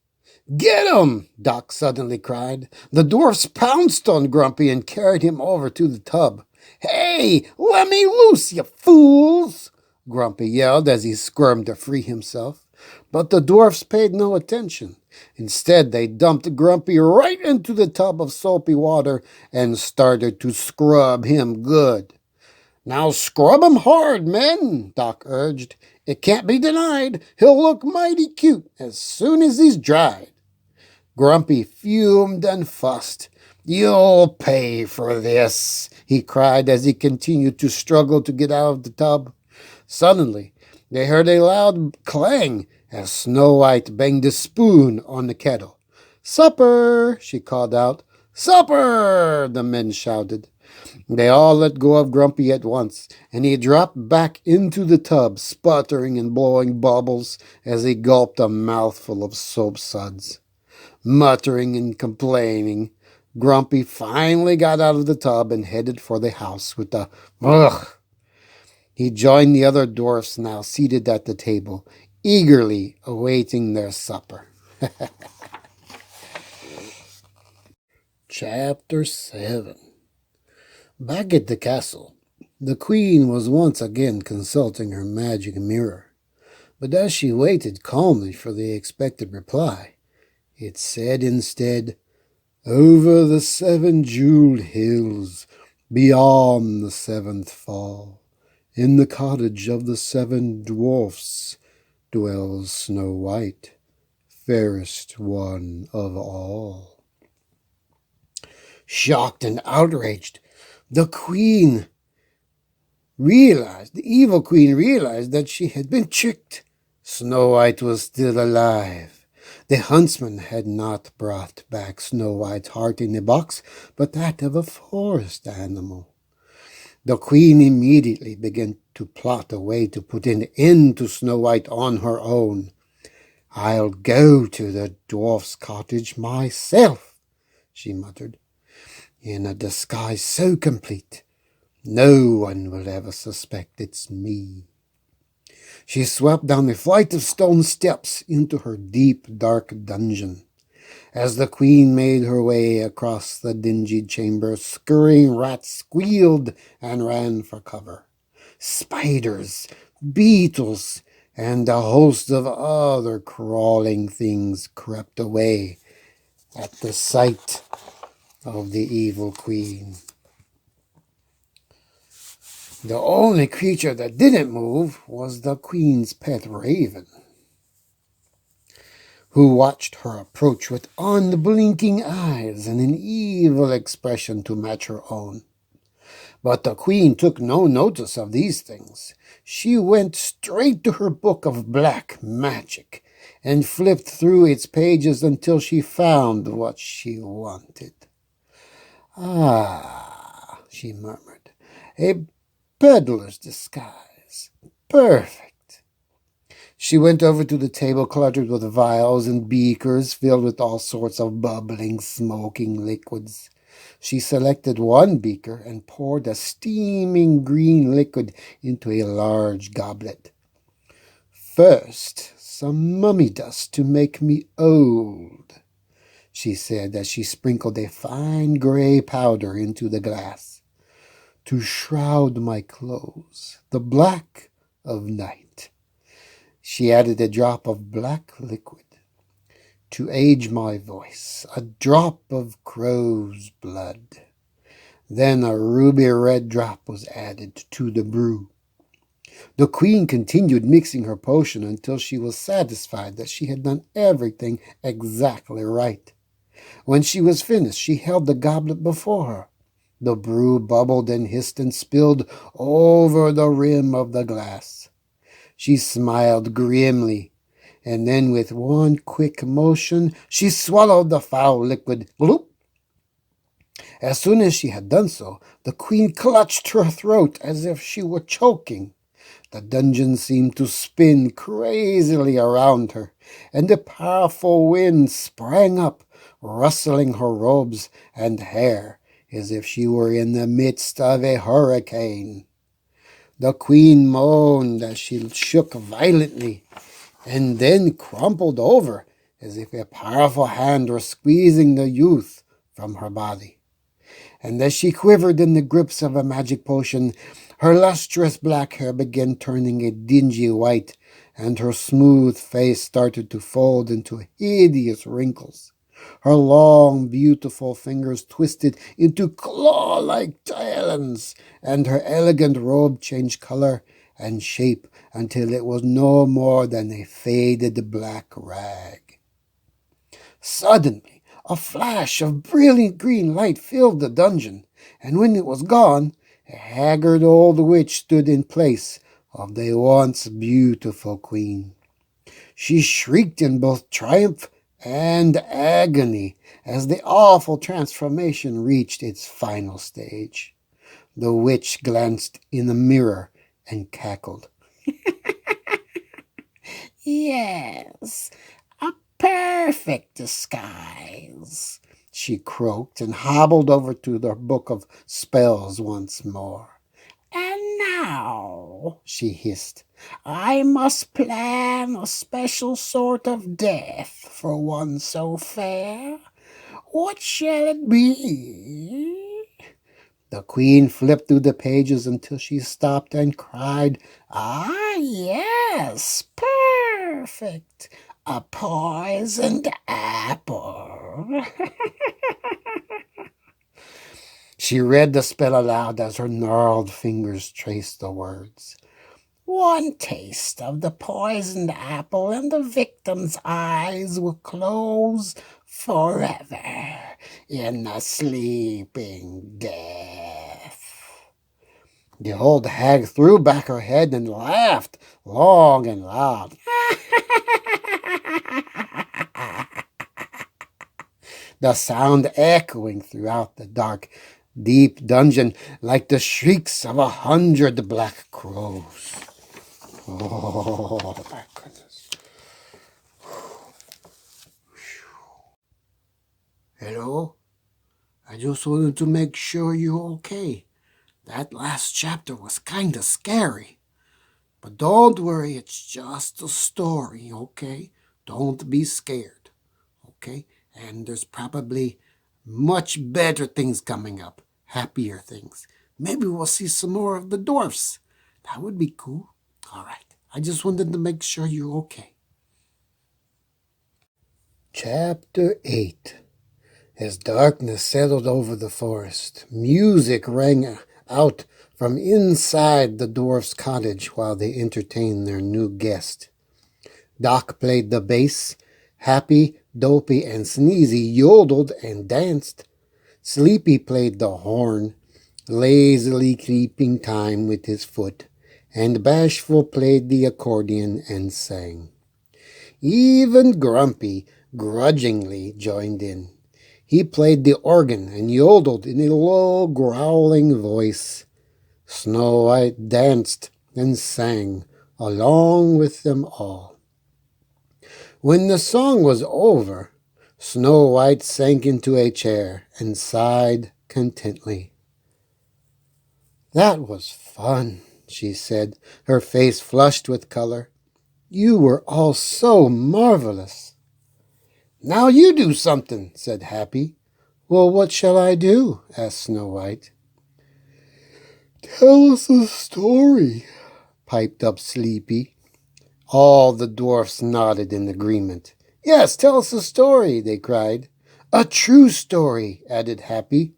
"Get him!" Doc suddenly cried. The dwarfs pounced on Grumpy and carried him over to the tub. "Hey, let me loose, you fools!" Grumpy yelled as he squirmed to free himself. But the dwarfs paid no attention. Instead, they dumped Grumpy right into the tub of soapy water and started to scrub him good. "Now scrub him hard, men," Doc urged. "It can't be denied. He'll look mighty cute as soon as he's dried." Grumpy fumed and fussed. "You'll pay for this," he cried as he continued to struggle to get out of the tub. Suddenly, they heard a loud clang as Snow White banged a spoon on the kettle. "Supper!" she called out. "Supper!" the men shouted. They all let go of Grumpy at once, and he dropped back into the tub, sputtering and blowing bubbles as he gulped a mouthful of soap suds. Muttering and complaining, Grumpy finally got out of the tub and headed for the house with a "Ugh!" He joined the other dwarfs now seated at the table, eagerly awaiting their supper. Chapter 7. Back at the castle, the queen was once again consulting her magic mirror. But as she waited calmly for the expected reply, it said instead, "Over the 7 jeweled hills, beyond the 7th fall, in the cottage of the 7 dwarfs, dwells Snow White, fairest one of all." Shocked and outraged, the evil queen realized that she had been tricked. Snow White was still alive. The huntsman had not brought back Snow White's heart in a box, but that of a forest animal. The queen immediately began to plot a way to put an end to Snow White on her own. "I'll go to the dwarf's cottage myself," she muttered, "in a disguise so complete no one will ever suspect it's me." She swept down a flight of stone steps into her deep, dark dungeon. As the queen made her way across the dingy chamber, scurrying rats squealed and ran for cover. Spiders, beetles, and a host of other crawling things crept away at the sight of the evil queen. The only creature that didn't move was the queen's pet raven, who watched her approach with unblinking eyes and an evil expression to match her own. But the queen took no notice of these things. She went straight to her book of black magic and flipped through its pages until she found what she wanted. "Ah," she murmured, "a peddler's disguise. Perfect." She went over to the table cluttered with vials and beakers filled with all sorts of bubbling, smoking liquids. She selected one beaker and poured a steaming green liquid into a large goblet. "First, some mummy dust to make me old," she said as she sprinkled a fine gray powder into the glass. "To shroud my clothes, the black of night." She added a drop of black liquid. "To age my voice, a drop of crow's blood." Then a ruby red drop was added to the brew. The queen continued mixing her potion until she was satisfied that she had done everything exactly right. When she was finished, she held the goblet before her. The brew bubbled and hissed and spilled over the rim of the glass. She smiled grimly, and then with one quick motion, she swallowed the foul liquid. Bloop! As soon as she had done so, the queen clutched her throat as if she were choking. The dungeon seemed to spin crazily around her, and a powerful wind sprang up, rustling her robes and hair as if she were in the midst of a hurricane. The queen moaned as she shook violently, and then crumpled over as if a powerful hand were squeezing the youth from her body. And as she quivered in the grips of a magic potion, her lustrous black hair began turning a dingy white, and her smooth face started to fold into hideous wrinkles. Her long, beautiful fingers twisted into claw-like talons, and her elegant robe changed color and shape until it was no more than a faded black rag. Suddenly, a flash of brilliant green light filled the dungeon, and when it was gone, a haggard old witch stood in place of the once beautiful queen. She shrieked in both triumph and agony as the awful transformation reached its final stage. The witch glanced in the mirror and cackled. "Yes, a perfect disguise," she croaked and hobbled over to the book of spells once more. "And now," she hissed, "I must plan a special sort of death for one so fair. What shall it be?" The queen flipped through the pages until she stopped and cried, "Ah, yes, perfect! A poisoned apple." She read the spell aloud as her gnarled fingers traced the words. "One taste of the poisoned apple and the victim's eyes will close forever in the sleeping death." The old hag threw back her head and laughed long and loud. The sound echoing throughout the dark, deep dungeon like the shrieks of 100 black crows. Oh, my goodness. Hello? I just wanted to make sure you're okay. That last chapter was kind of scary. But don't worry, it's just a story, okay? Don't be scared, okay? And there's probably much better things coming up, happier things. Maybe we'll see some more of the dwarfs. That would be cool. All right, I just wanted to make sure you're okay. Chapter 8. As darkness settled over the forest, music rang out from inside the dwarf's cottage while they entertained their new guest. Doc played the bass. Happy, Dopey, and Sneezy yodeled and danced. Sleepy played the horn, lazily keeping time with his foot, and Bashful played the accordion and sang. Even Grumpy grudgingly joined in. He played the organ and yodeled in a low, growling voice. Snow White danced and sang along with them all. When the song was over, Snow White sank into a chair and sighed contentedly. "That was fun," she said, her face flushed with color. "You were all so marvelous." "Now you do something," said Happy. "Well, what shall I do?" asked Snow White. "Tell us a story," piped up Sleepy. All the dwarfs nodded in agreement. "Yes, tell us a story," they cried. "A true story," added Happy.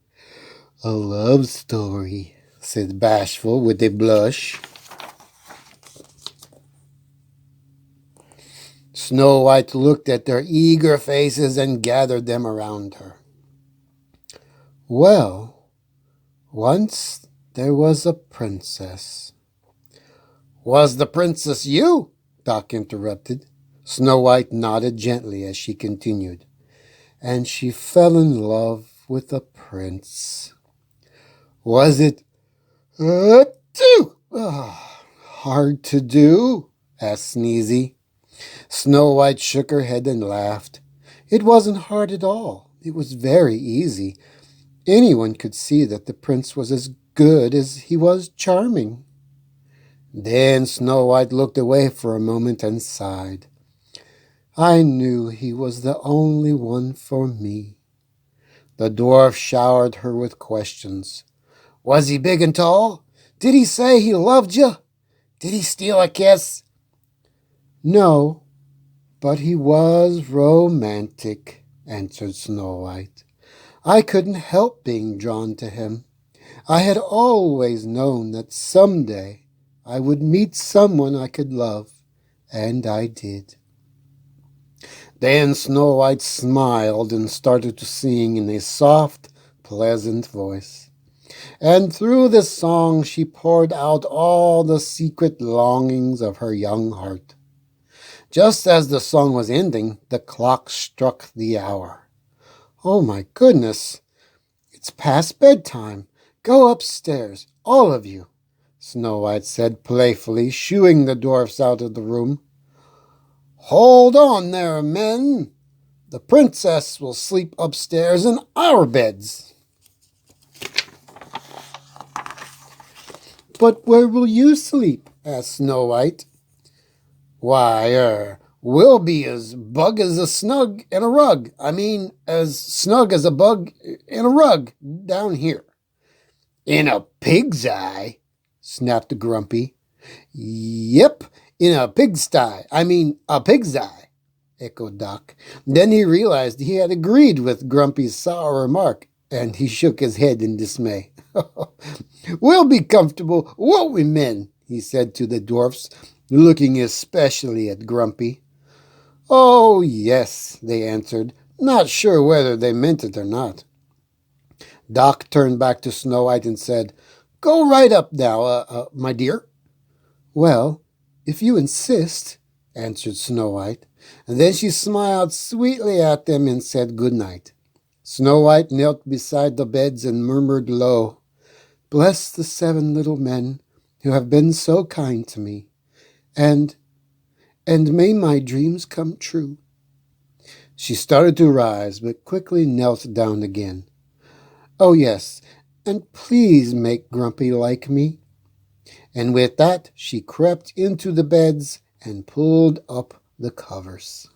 "A love story," said Bashful with a blush. Snow White looked at their eager faces and gathered them around her. "Well, once there was a princess." "Was the princess you?" Doc interrupted. Snow White nodded gently as she continued. "And she fell in love with a prince." "Was it hard to do?" asked Sneezy. Snow White shook her head and laughed. "It wasn't hard at all. It was very easy. Anyone could see that the prince was as good as he was charming." Then Snow White looked away for a moment and sighed. I knew he was the only one for me. The dwarf showered her with questions. Was he big and tall? Did he say he loved you? Did he steal a kiss? No, but he was romantic, answered Snow White. I couldn't help being drawn to him. I had always known that someday I would meet someone I could love, and I did. Then Snow White smiled and started to sing in a soft, pleasant voice. And through the song she poured out all the secret longings of her young heart. Just as the song was ending, the clock struck the hour. Oh my goodness, it's past bedtime. Go upstairs, all of you, Snow White said playfully, shooing the dwarfs out of the room. Hold on there, men. The princess will sleep upstairs in our beds. But where will you sleep? Asked Snow White. Why, we'll be as bug as a snug in a rug. I mean, as snug as a bug in a rug down here. In a pig's eye? Snapped Grumpy. Yep, in a pigsty. I mean, a pig's eye, echoed Doc. Then he realized he had agreed with Grumpy's sour remark, and he shook his head in dismay. We'll be comfortable, won't we, men? He said to the dwarfs, looking especially at Grumpy. Oh, yes, they answered, not sure whether they meant it or not. Doc turned back to Snow White and said, Go right up now, my dear. Well, if you insist, answered Snow White, and then she smiled sweetly at them and said good night. Snow White knelt beside the beds and murmured low, Bless the 7 little men who have been so kind to me, and may my dreams come true. She started to rise, but quickly knelt down again. Oh, yes, and please make Grumpy like me. And with that, she crept into the beds and pulled up the covers.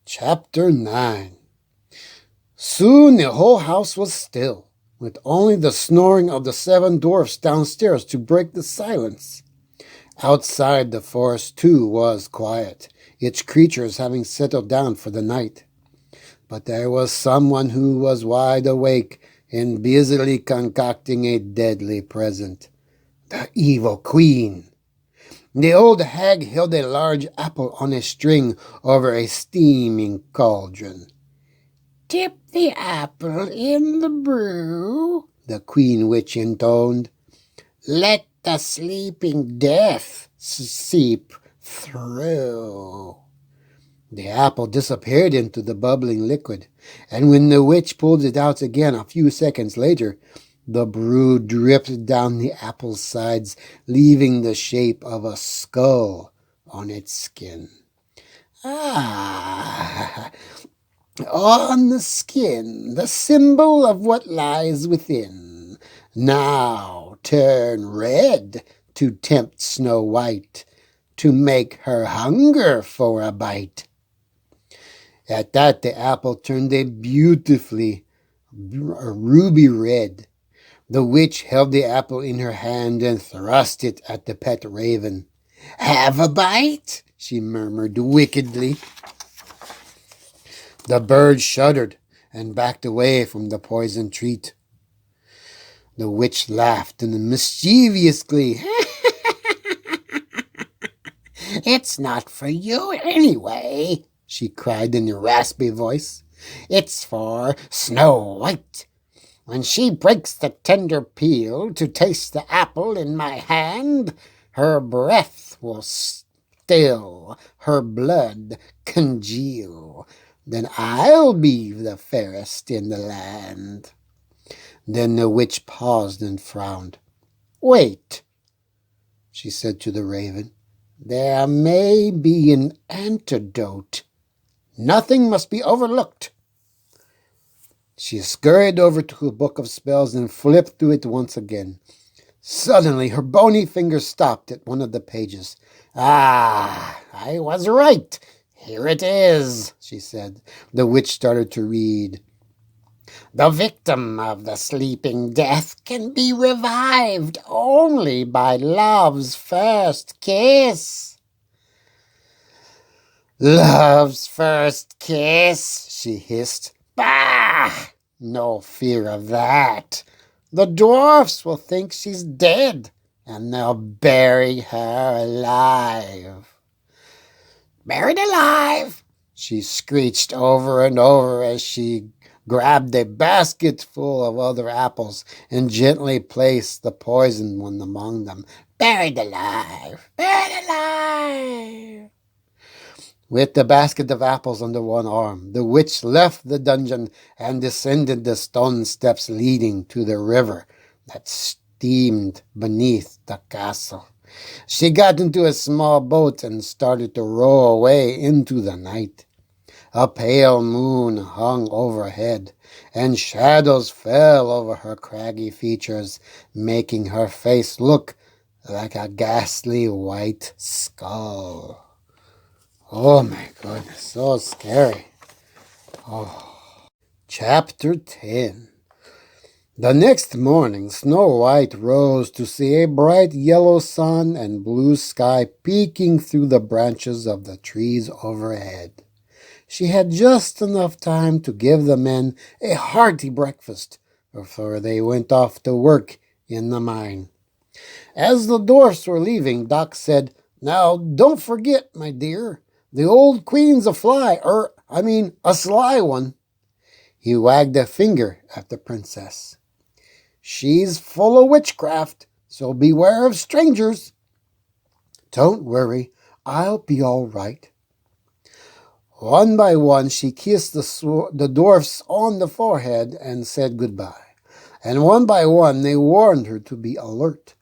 Chapter 9. Soon the whole house was still, with only the snoring of the 7 dwarfs downstairs to break the silence. Outside the forest, too, was quiet, its creatures having settled down for the night. But there was someone who was wide awake and busily concocting a deadly present. The evil queen. The old hag held a large apple on a string over a steaming cauldron. Dip the apple in the brew, the queen witch intoned. Let the sleeping death seep through. The apple disappeared into the bubbling liquid, and when the witch pulled it out again a few seconds later, the brew dripped down the apple's sides, leaving the shape of a skull on its skin. Ah, on the skin, the symbol of what lies within. Now turn red to tempt Snow White, to make her hunger for a bite. At that, the apple turned a beautifully ruby red. The witch held the apple in her hand and thrust it at the pet raven. Have a bite, she murmured wickedly. The bird shuddered and backed away from the poisoned treat. The witch laughed in a mischievous glee. It's not for you anyway, she cried in a raspy voice. It's for Snow White. When she breaks the tender peel to taste the apple in my hand, her breath will still, her blood congeal. Then I'll be the fairest in the land. Then the witch paused and frowned. Wait, she said to the raven. There may be an antidote. Nothing must be overlooked. She scurried over to a book of spells and flipped through it once again. Suddenly, her bony finger stopped at one of the pages. "Ah, I was right. Here it is," she said. The witch started to read. "The victim of the sleeping death can be revived only by love's first kiss." "Love's first kiss," she hissed. "Bah! No fear of that. The dwarfs will think she's dead, and they'll bury her alive." "Buried alive!" she screeched over and over as she grabbed a basket full of other apples and gently placed the poisoned one among them. "Buried alive! Buried alive!" With the basket of apples under one arm, the witch left the dungeon and descended the stone steps leading to the river that steamed beneath the castle. She got into a small boat and started to row away into the night. A pale moon hung overhead, and shadows fell over her craggy features, making her face look like a ghastly white skull. Oh my goodness, so scary. Chapter 10. The next morning, Snow White rose to see a bright yellow sun and blue sky peeking through the branches of the trees overhead. She had just enough time to give the men a hearty breakfast before they went off to work in the mine. As the dwarfs were leaving, Doc said, "Now, don't forget, my dear, the old queen's a a sly one." He wagged a finger at the princess. "She's full of witchcraft, so beware of strangers." "Don't worry, I'll be all right." One by one, she kissed the dwarfs on the forehead and said goodbye. And one by one, they warned her to be alert.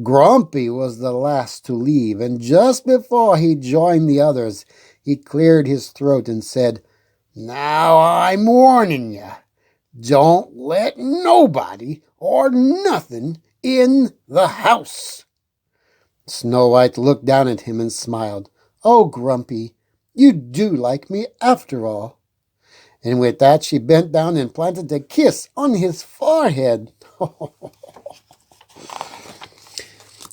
Grumpy was the last to leave, and just before he joined the others, he cleared his throat and said, "Now I'm warning you. Don't let nobody or nothing in the house." Snow White looked down at him and smiled. "Oh, Grumpy, you do like me after all." And with that, she bent down and planted a kiss on his forehead.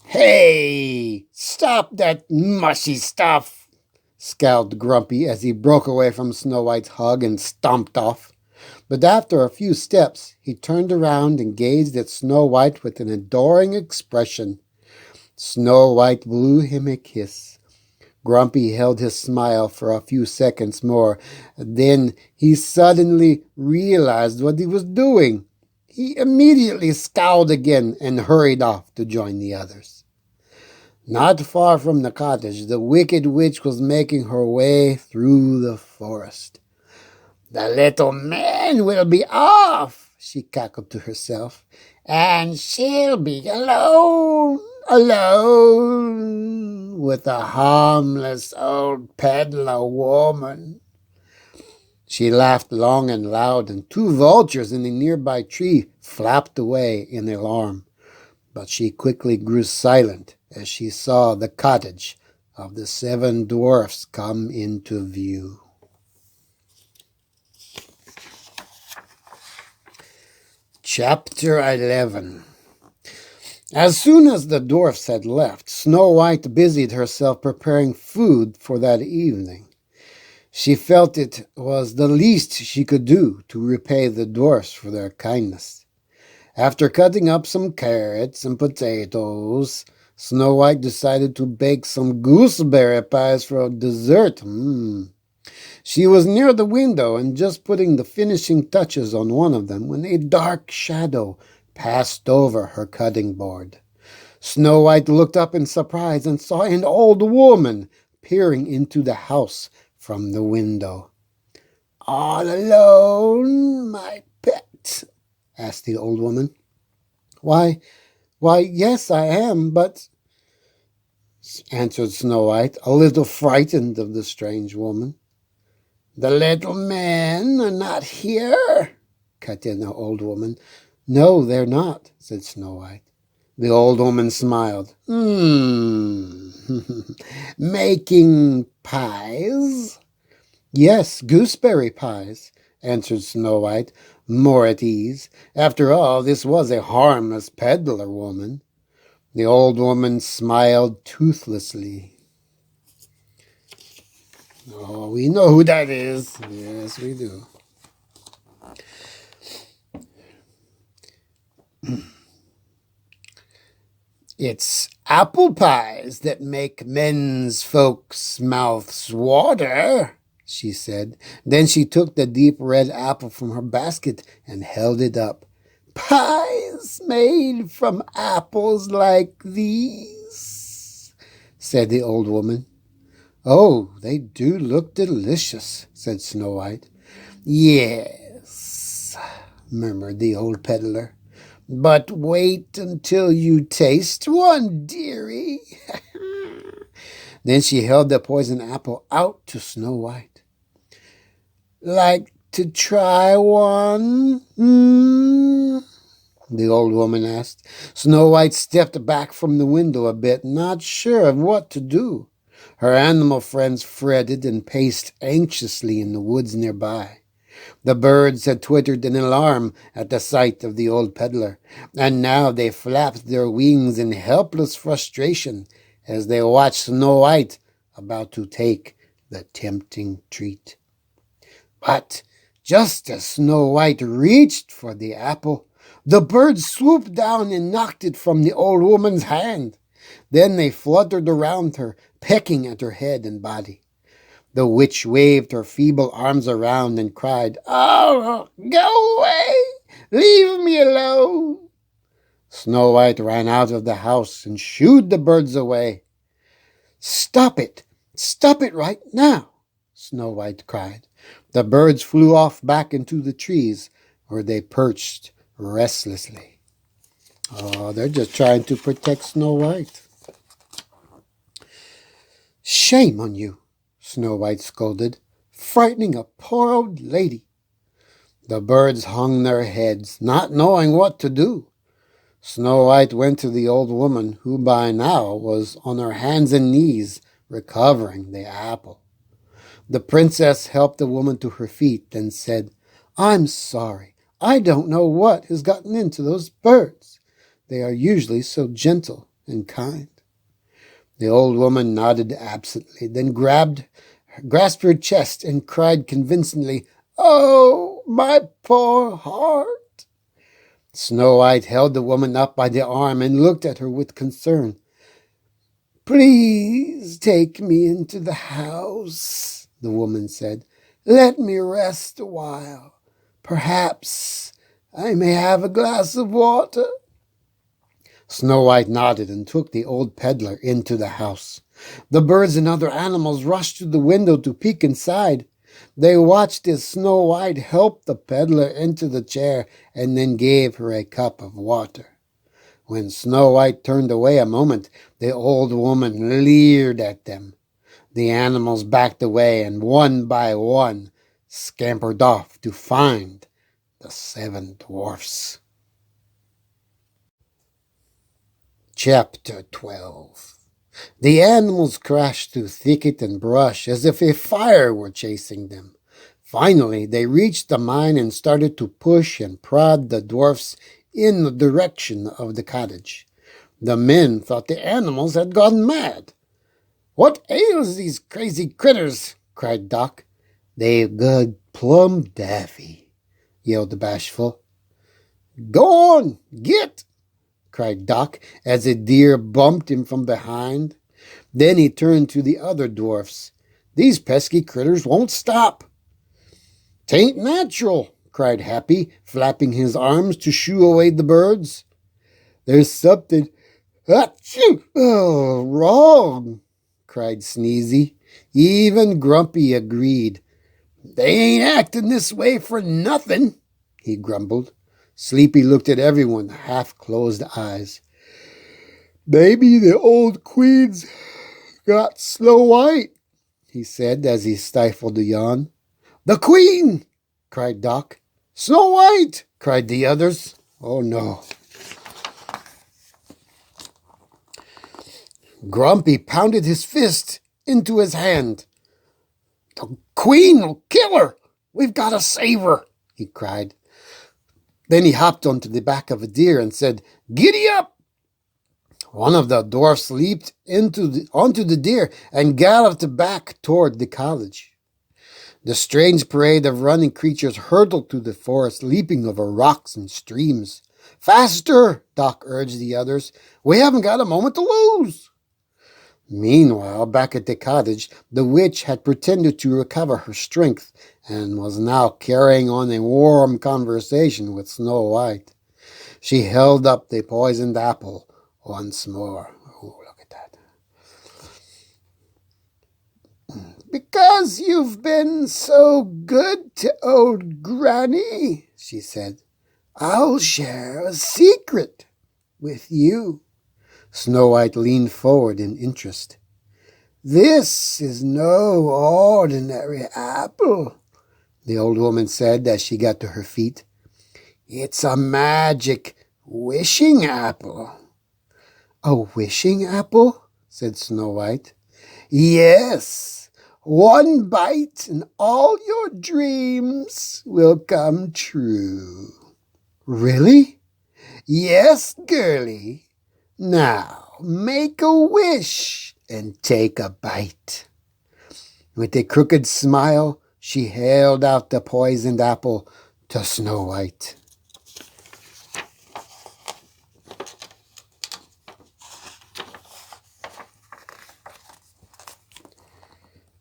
"Hey, stop that mushy stuff," scowled Grumpy as he broke away from Snow White's hug and stomped off. But after a few steps, he turned around and gazed at Snow White with an adoring expression. Snow White blew him a kiss. Grumpy held his smile for a few seconds more. Then he suddenly realized what he was doing. He immediately scowled again and hurried off to join the others. Not far from the cottage, the wicked witch was making her way through the forest. "The little man will be off," she cackled to herself, "and she'll be alone with a harmless old peddler woman." She laughed long and loud, and two vultures in a nearby tree flapped away in alarm. But she quickly grew silent as she saw the cottage of the 7 dwarfs come into view. Chapter 11. As soon as the dwarfs had left, Snow White busied herself preparing food for that evening. She felt it was the least she could do to repay the dwarfs for their kindness. After cutting up some carrots and potatoes, Snow White decided to bake some gooseberry pies for dessert. She was near the window and just putting the finishing touches on one of them when a dark shadow passed over her cutting board. Snow White looked up in surprise and saw an old woman peering into the house from the window. "All alone, my pet?" asked the old woman. Why, yes, I am, but," answered Snow White, a little frightened of the strange woman. "The little men are not here?" cut in the old woman. No, they're not, said Snow White. The old woman smiled. Making pies? Yes, gooseberry pies, answered Snow White, more at ease. After all, this was a harmless peddler woman. The old woman smiled toothlessly. Oh, we know who that is. Yes, we do. It's apple pies that make men's folks' mouths water, she said. Then she took the deep red apple from her basket and held it up. Pies made from apples like these, said the old woman. Oh, they do look delicious, said Snow White. Yes, murmured the old peddler. But wait until you taste one, dearie. Then she held the poisoned apple out to Snow White. Like to try one? The old woman asked. Snow White stepped back from the window a bit, not sure of what to do. Her animal friends fretted and paced anxiously in the woods nearby. The birds had twittered in alarm at the sight of the old peddler, and now they flapped their wings in helpless frustration as they watched Snow White about to take the tempting treat. But just as Snow White reached for the apple, the birds swooped down and knocked it from the old woman's hand. Then they fluttered around her, pecking at her head and body. The witch waved her feeble arms around and cried, Oh, go away! Leave me alone! Snow White ran out of the house and shooed the birds away. Stop it! Stop it right now! Snow White cried. The birds flew off back into the trees, where they perched restlessly. Oh, they're just trying to protect Snow White. Shame on you, Snow White scolded, frightening a poor old lady. The birds hung their heads, not knowing what to do. Snow White went to the old woman, who by now was on her hands and knees, recovering the apple. The princess helped the woman to her feet and said, I'm sorry. I don't know what has gotten into those birds. They are usually so gentle and kind. The old woman nodded absently, then grasped her chest and cried convincingly, Oh, my poor heart! Snow White held the woman up by the arm and looked at her with concern. Please take me into the house, the woman said. Let me rest a while. Perhaps I may have a glass of water. Snow White nodded and took the old peddler into the house. The birds and other animals rushed to the window to peek inside. They watched as Snow White helped the peddler into the chair and then gave her a cup of water. When Snow White turned away a moment, the old woman leered at them. The animals backed away and one by one scampered off to find the 7 dwarfs. Chapter 12. The animals crashed through thicket and brush as if a fire were chasing them. Finally, they reached the mine and started to push and prod the dwarfs in the direction of the cottage. The men thought the animals had gone mad. What ails these crazy critters? Cried Doc. They've gone plumb daffy, yelled the Bashful. Go on, get! Cried Doc as a deer bumped him from behind. Then he turned to the other dwarfs. These pesky critters won't stop. Tain't natural, cried Happy, flapping his arms to shoo away the birds. There's something wrong, cried Sneezy. Even Grumpy agreed. They ain't acting this way for nothing, he grumbled. Sleepy looked at everyone, half-closed eyes. Maybe the old queen's got Snow White, he said as he stifled a yawn. The queen! Cried Doc. Snow White! Cried the others. Oh no. Grumpy pounded his fist into his hand. The queen will kill her. We've got to save her, he cried. Then he hopped onto the back of a deer and said, Giddy up! One of the dwarfs leaped onto the deer and galloped back toward the cottage. The strange parade of running creatures hurtled through the forest, leaping over rocks and streams. Faster, Doc urged the others. We haven't got a moment to lose. Meanwhile, back at the cottage, the witch had pretended to recover her strength and was now carrying on a warm conversation with Snow White. She held up the poisoned apple once more. Oh, look at that. Because you've been so good to old Granny, she said, I'll share a secret with you. Snow White leaned forward in interest. This is no ordinary apple, the old woman said as she got to her feet. It's a magic wishing apple. A wishing apple? Said Snow White. Yes, one bite and all your dreams will come true. Really? Yes, girlie. Now, make a wish and take a bite. With a crooked smile, she held out the poisoned apple to Snow White.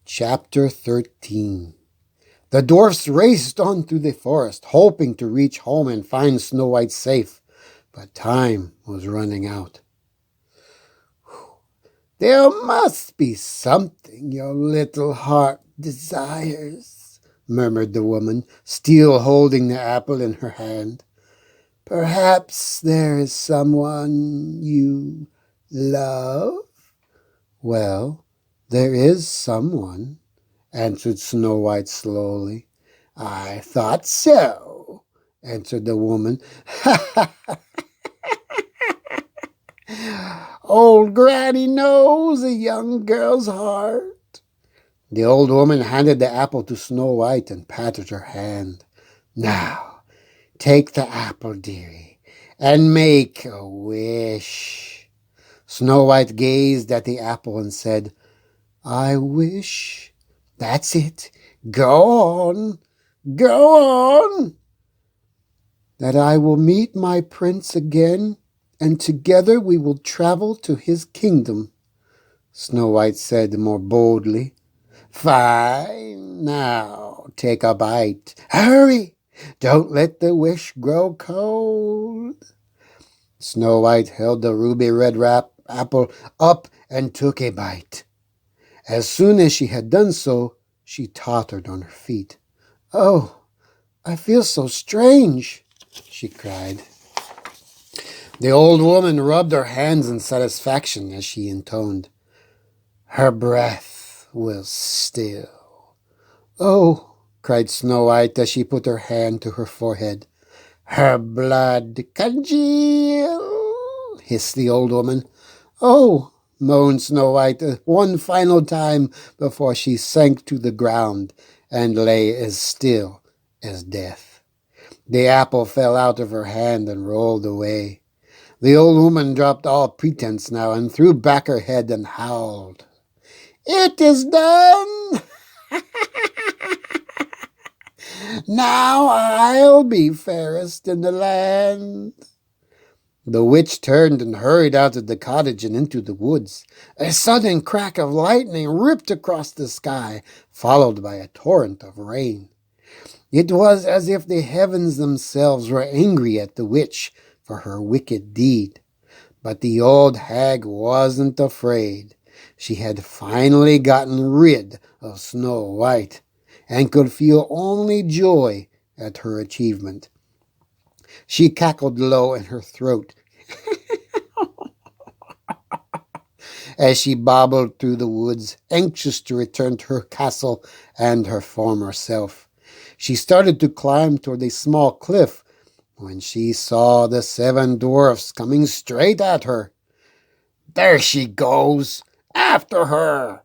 Chapter 13. The dwarfs raced on through the forest, hoping to reach home and find Snow White safe, but time was running out. There must be something your little heart desires, murmured the woman, still holding the apple in her hand. Perhaps there is someone you love? Well, there is someone, answered Snow White slowly. I thought so, answered the woman. Old Granny knows a young girl's heart. The old woman handed the apple to Snow White and patted her hand. Now, take the apple, dearie, and make a wish. Snow White gazed at the apple and said, I wish. That's it. Go on. Go on. That I will meet my prince again, and together we will travel to his kingdom, Snow White said more boldly. Fine. Now take a bite. Hurry. Don't let the wish grow cold. Snow White held the ruby red apple up and took a bite. As soon as she had done so, she tottered on her feet. Oh, I feel so strange, she cried. The old woman rubbed her hands in satisfaction as she intoned, Her breath was still. Oh, cried Snow White as she put her hand to her forehead. Her blood congeal, hissed the old woman. Oh, moaned Snow White one final time before she sank to the ground and lay as still as death. The apple fell out of her hand and rolled away. The old woman dropped all pretense now and threw back her head and howled. It is done! Now I'll be fairest in the land. The witch turned and hurried out of the cottage and into the woods. A sudden crack of lightning ripped across the sky, followed by a torrent of rain. It was as if the heavens themselves were angry at the witch for her wicked deed. But the old hag wasn't afraid. She had finally gotten rid of Snow White and could feel only joy at her achievement. She cackled low in her throat as she bobbled through the woods, anxious to return to her castle and her former self. She started to climb toward a small cliff when she saw the 7 dwarfs coming straight at her. "There she goes! After her!"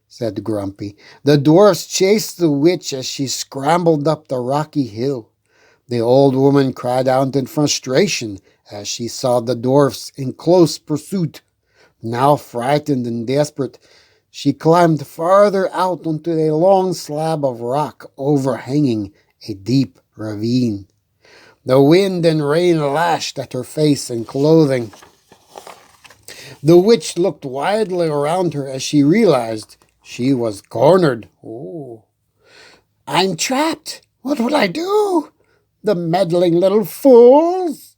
said Grumpy. The dwarfs chased the witch as she scrambled up the rocky hill. The old woman cried out in frustration as she saw the dwarfs in close pursuit. Now frightened and desperate, she climbed farther out onto a long slab of rock overhanging a deep ravine. The wind and rain lashed at her face and clothing. The witch looked wildly around her as she realized she was cornered. "Oh, I'm trapped. What will I do? The meddling little fools!"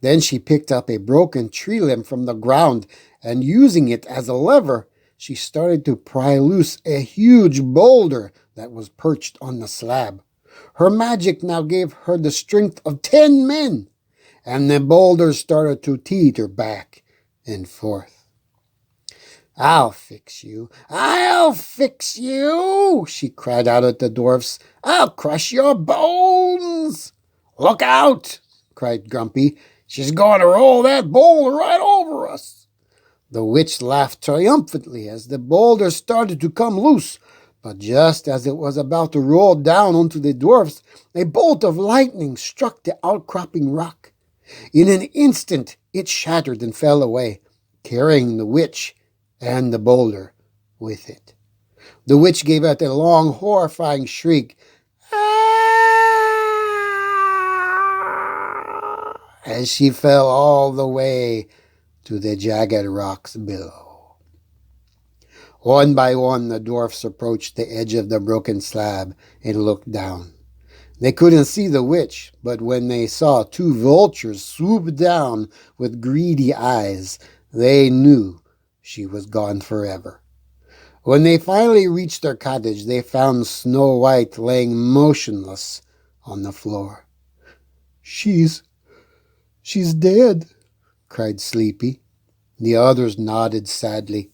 Then she picked up a broken tree limb from the ground and, using it as a lever, she started to pry loose a huge boulder that was perched on the slab. Her magic now gave her the strength of 10 men, and the boulder started to teeter back and forth. "I'll fix you! I'll fix you!" she cried out at the dwarfs. "I'll crush your bones!" "Look out!" cried Grumpy. "She's going to roll that boulder right over us." The witch laughed triumphantly as the boulder started to come loose, but just as it was about to roll down onto the dwarfs, a bolt of lightning struck the outcropping rock. In an instant it shattered and fell away, carrying the witch and the boulder with it. The witch gave out a long, horrifying shriek as she fell all the way to the jagged rocks below. One by one, the dwarfs approached the edge of the broken slab and looked down. They couldn't see the witch, but when they saw 2 vultures swoop down with greedy eyes, they knew she was gone forever. When they finally reached their cottage, they found Snow White laying motionless on the floor. She's dead," cried Sleepy. The others nodded sadly.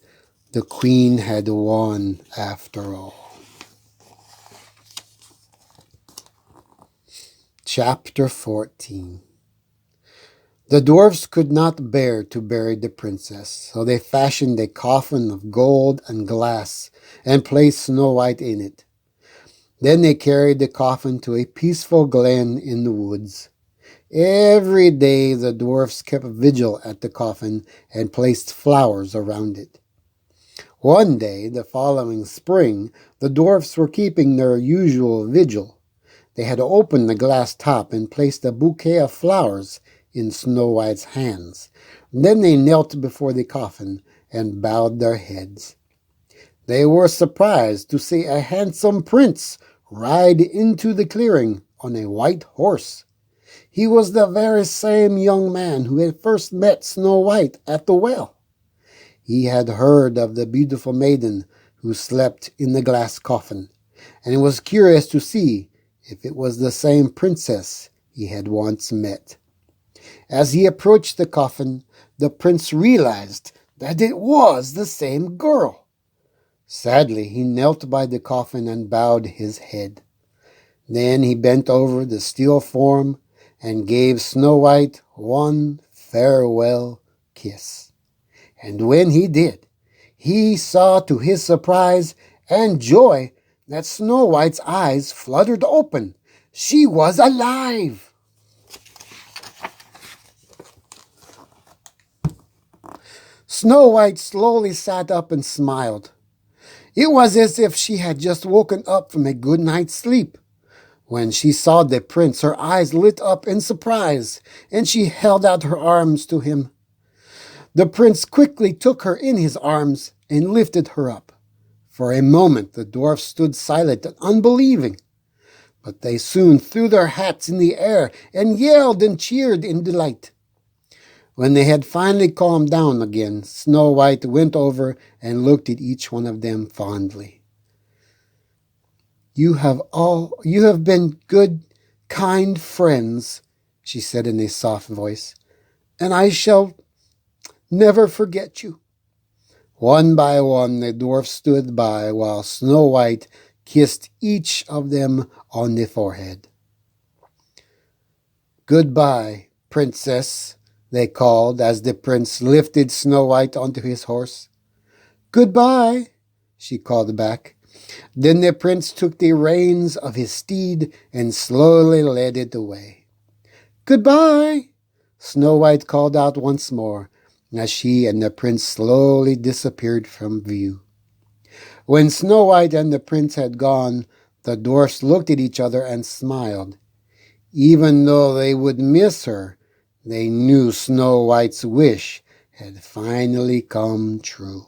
The queen had won after all. Chapter 14. The dwarfs could not bear to bury the princess, so they fashioned a coffin of gold and glass and placed Snow White in it. Then they carried the coffin to a peaceful glen in the woods. Every day the dwarfs kept vigil at the coffin and placed flowers around it. One day, the following spring, the dwarfs were keeping their usual vigil. They had opened the glass top and placed a bouquet of flowers in Snow White's hands. Then they knelt before the coffin and bowed their heads. They were surprised to see a handsome prince ride into the clearing on a white horse. He was the very same young man who had first met Snow White at the well. He had heard of the beautiful maiden who slept in the glass coffin, and was curious to see if it was the same princess he had once met. As he approached the coffin, the prince realized that it was the same girl. Sadly, he knelt by the coffin and bowed his head. Then he bent over the still form and gave Snow White one farewell kiss. And when he did, he saw to his surprise and joy that Snow White's eyes fluttered open. She was alive! Snow White slowly sat up and smiled. It was as if she had just woken up from a good night's sleep. When she saw the prince, her eyes lit up in surprise, and she held out her arms to him. The prince quickly took her in his arms and lifted her up. For a moment the dwarfs stood silent and unbelieving, but they soon threw their hats in the air and yelled and cheered in delight. When they had finally calmed down again, Snow White went over and looked at each one of them fondly. You have been good, kind friends," she said in a soft voice, "and I shall never forget you." One by one the dwarfs stood by while Snow White kissed each of them on the forehead. "Goodbye, princess," they called as the prince lifted Snow White onto his horse. "Goodbye," she called back. Then the prince took the reins of his steed and slowly led it away. "Goodbye," Snow White called out once more, as she and the prince slowly disappeared from view. When Snow White and the prince had gone, the dwarfs looked at each other and smiled. Even though they would miss her, they knew Snow White's wish had finally come true.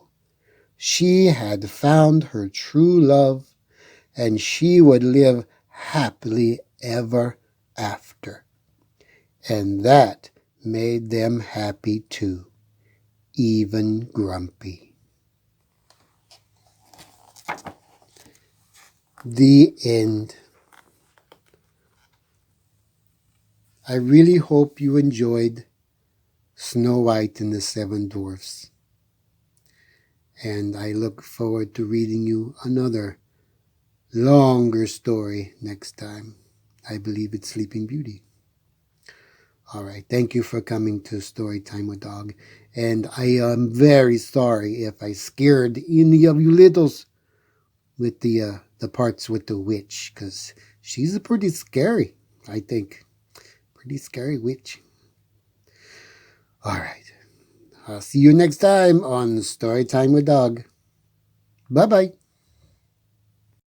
She had found her true love, and she would live happily ever after. And that made them happy too, even Grumpy. The end. I really hope you enjoyed Snow White and the Seven Dwarfs. And I look forward to reading you another longer story next time. I believe it's Sleeping Beauty. All right, thank you for coming to Storytime with Dog. And I am very sorry if I scared any of you littles with the parts with the witch, because she's a pretty scary, I think. Pretty scary witch. All right. I'll see you next time on Storytime with Dog. Bye-bye.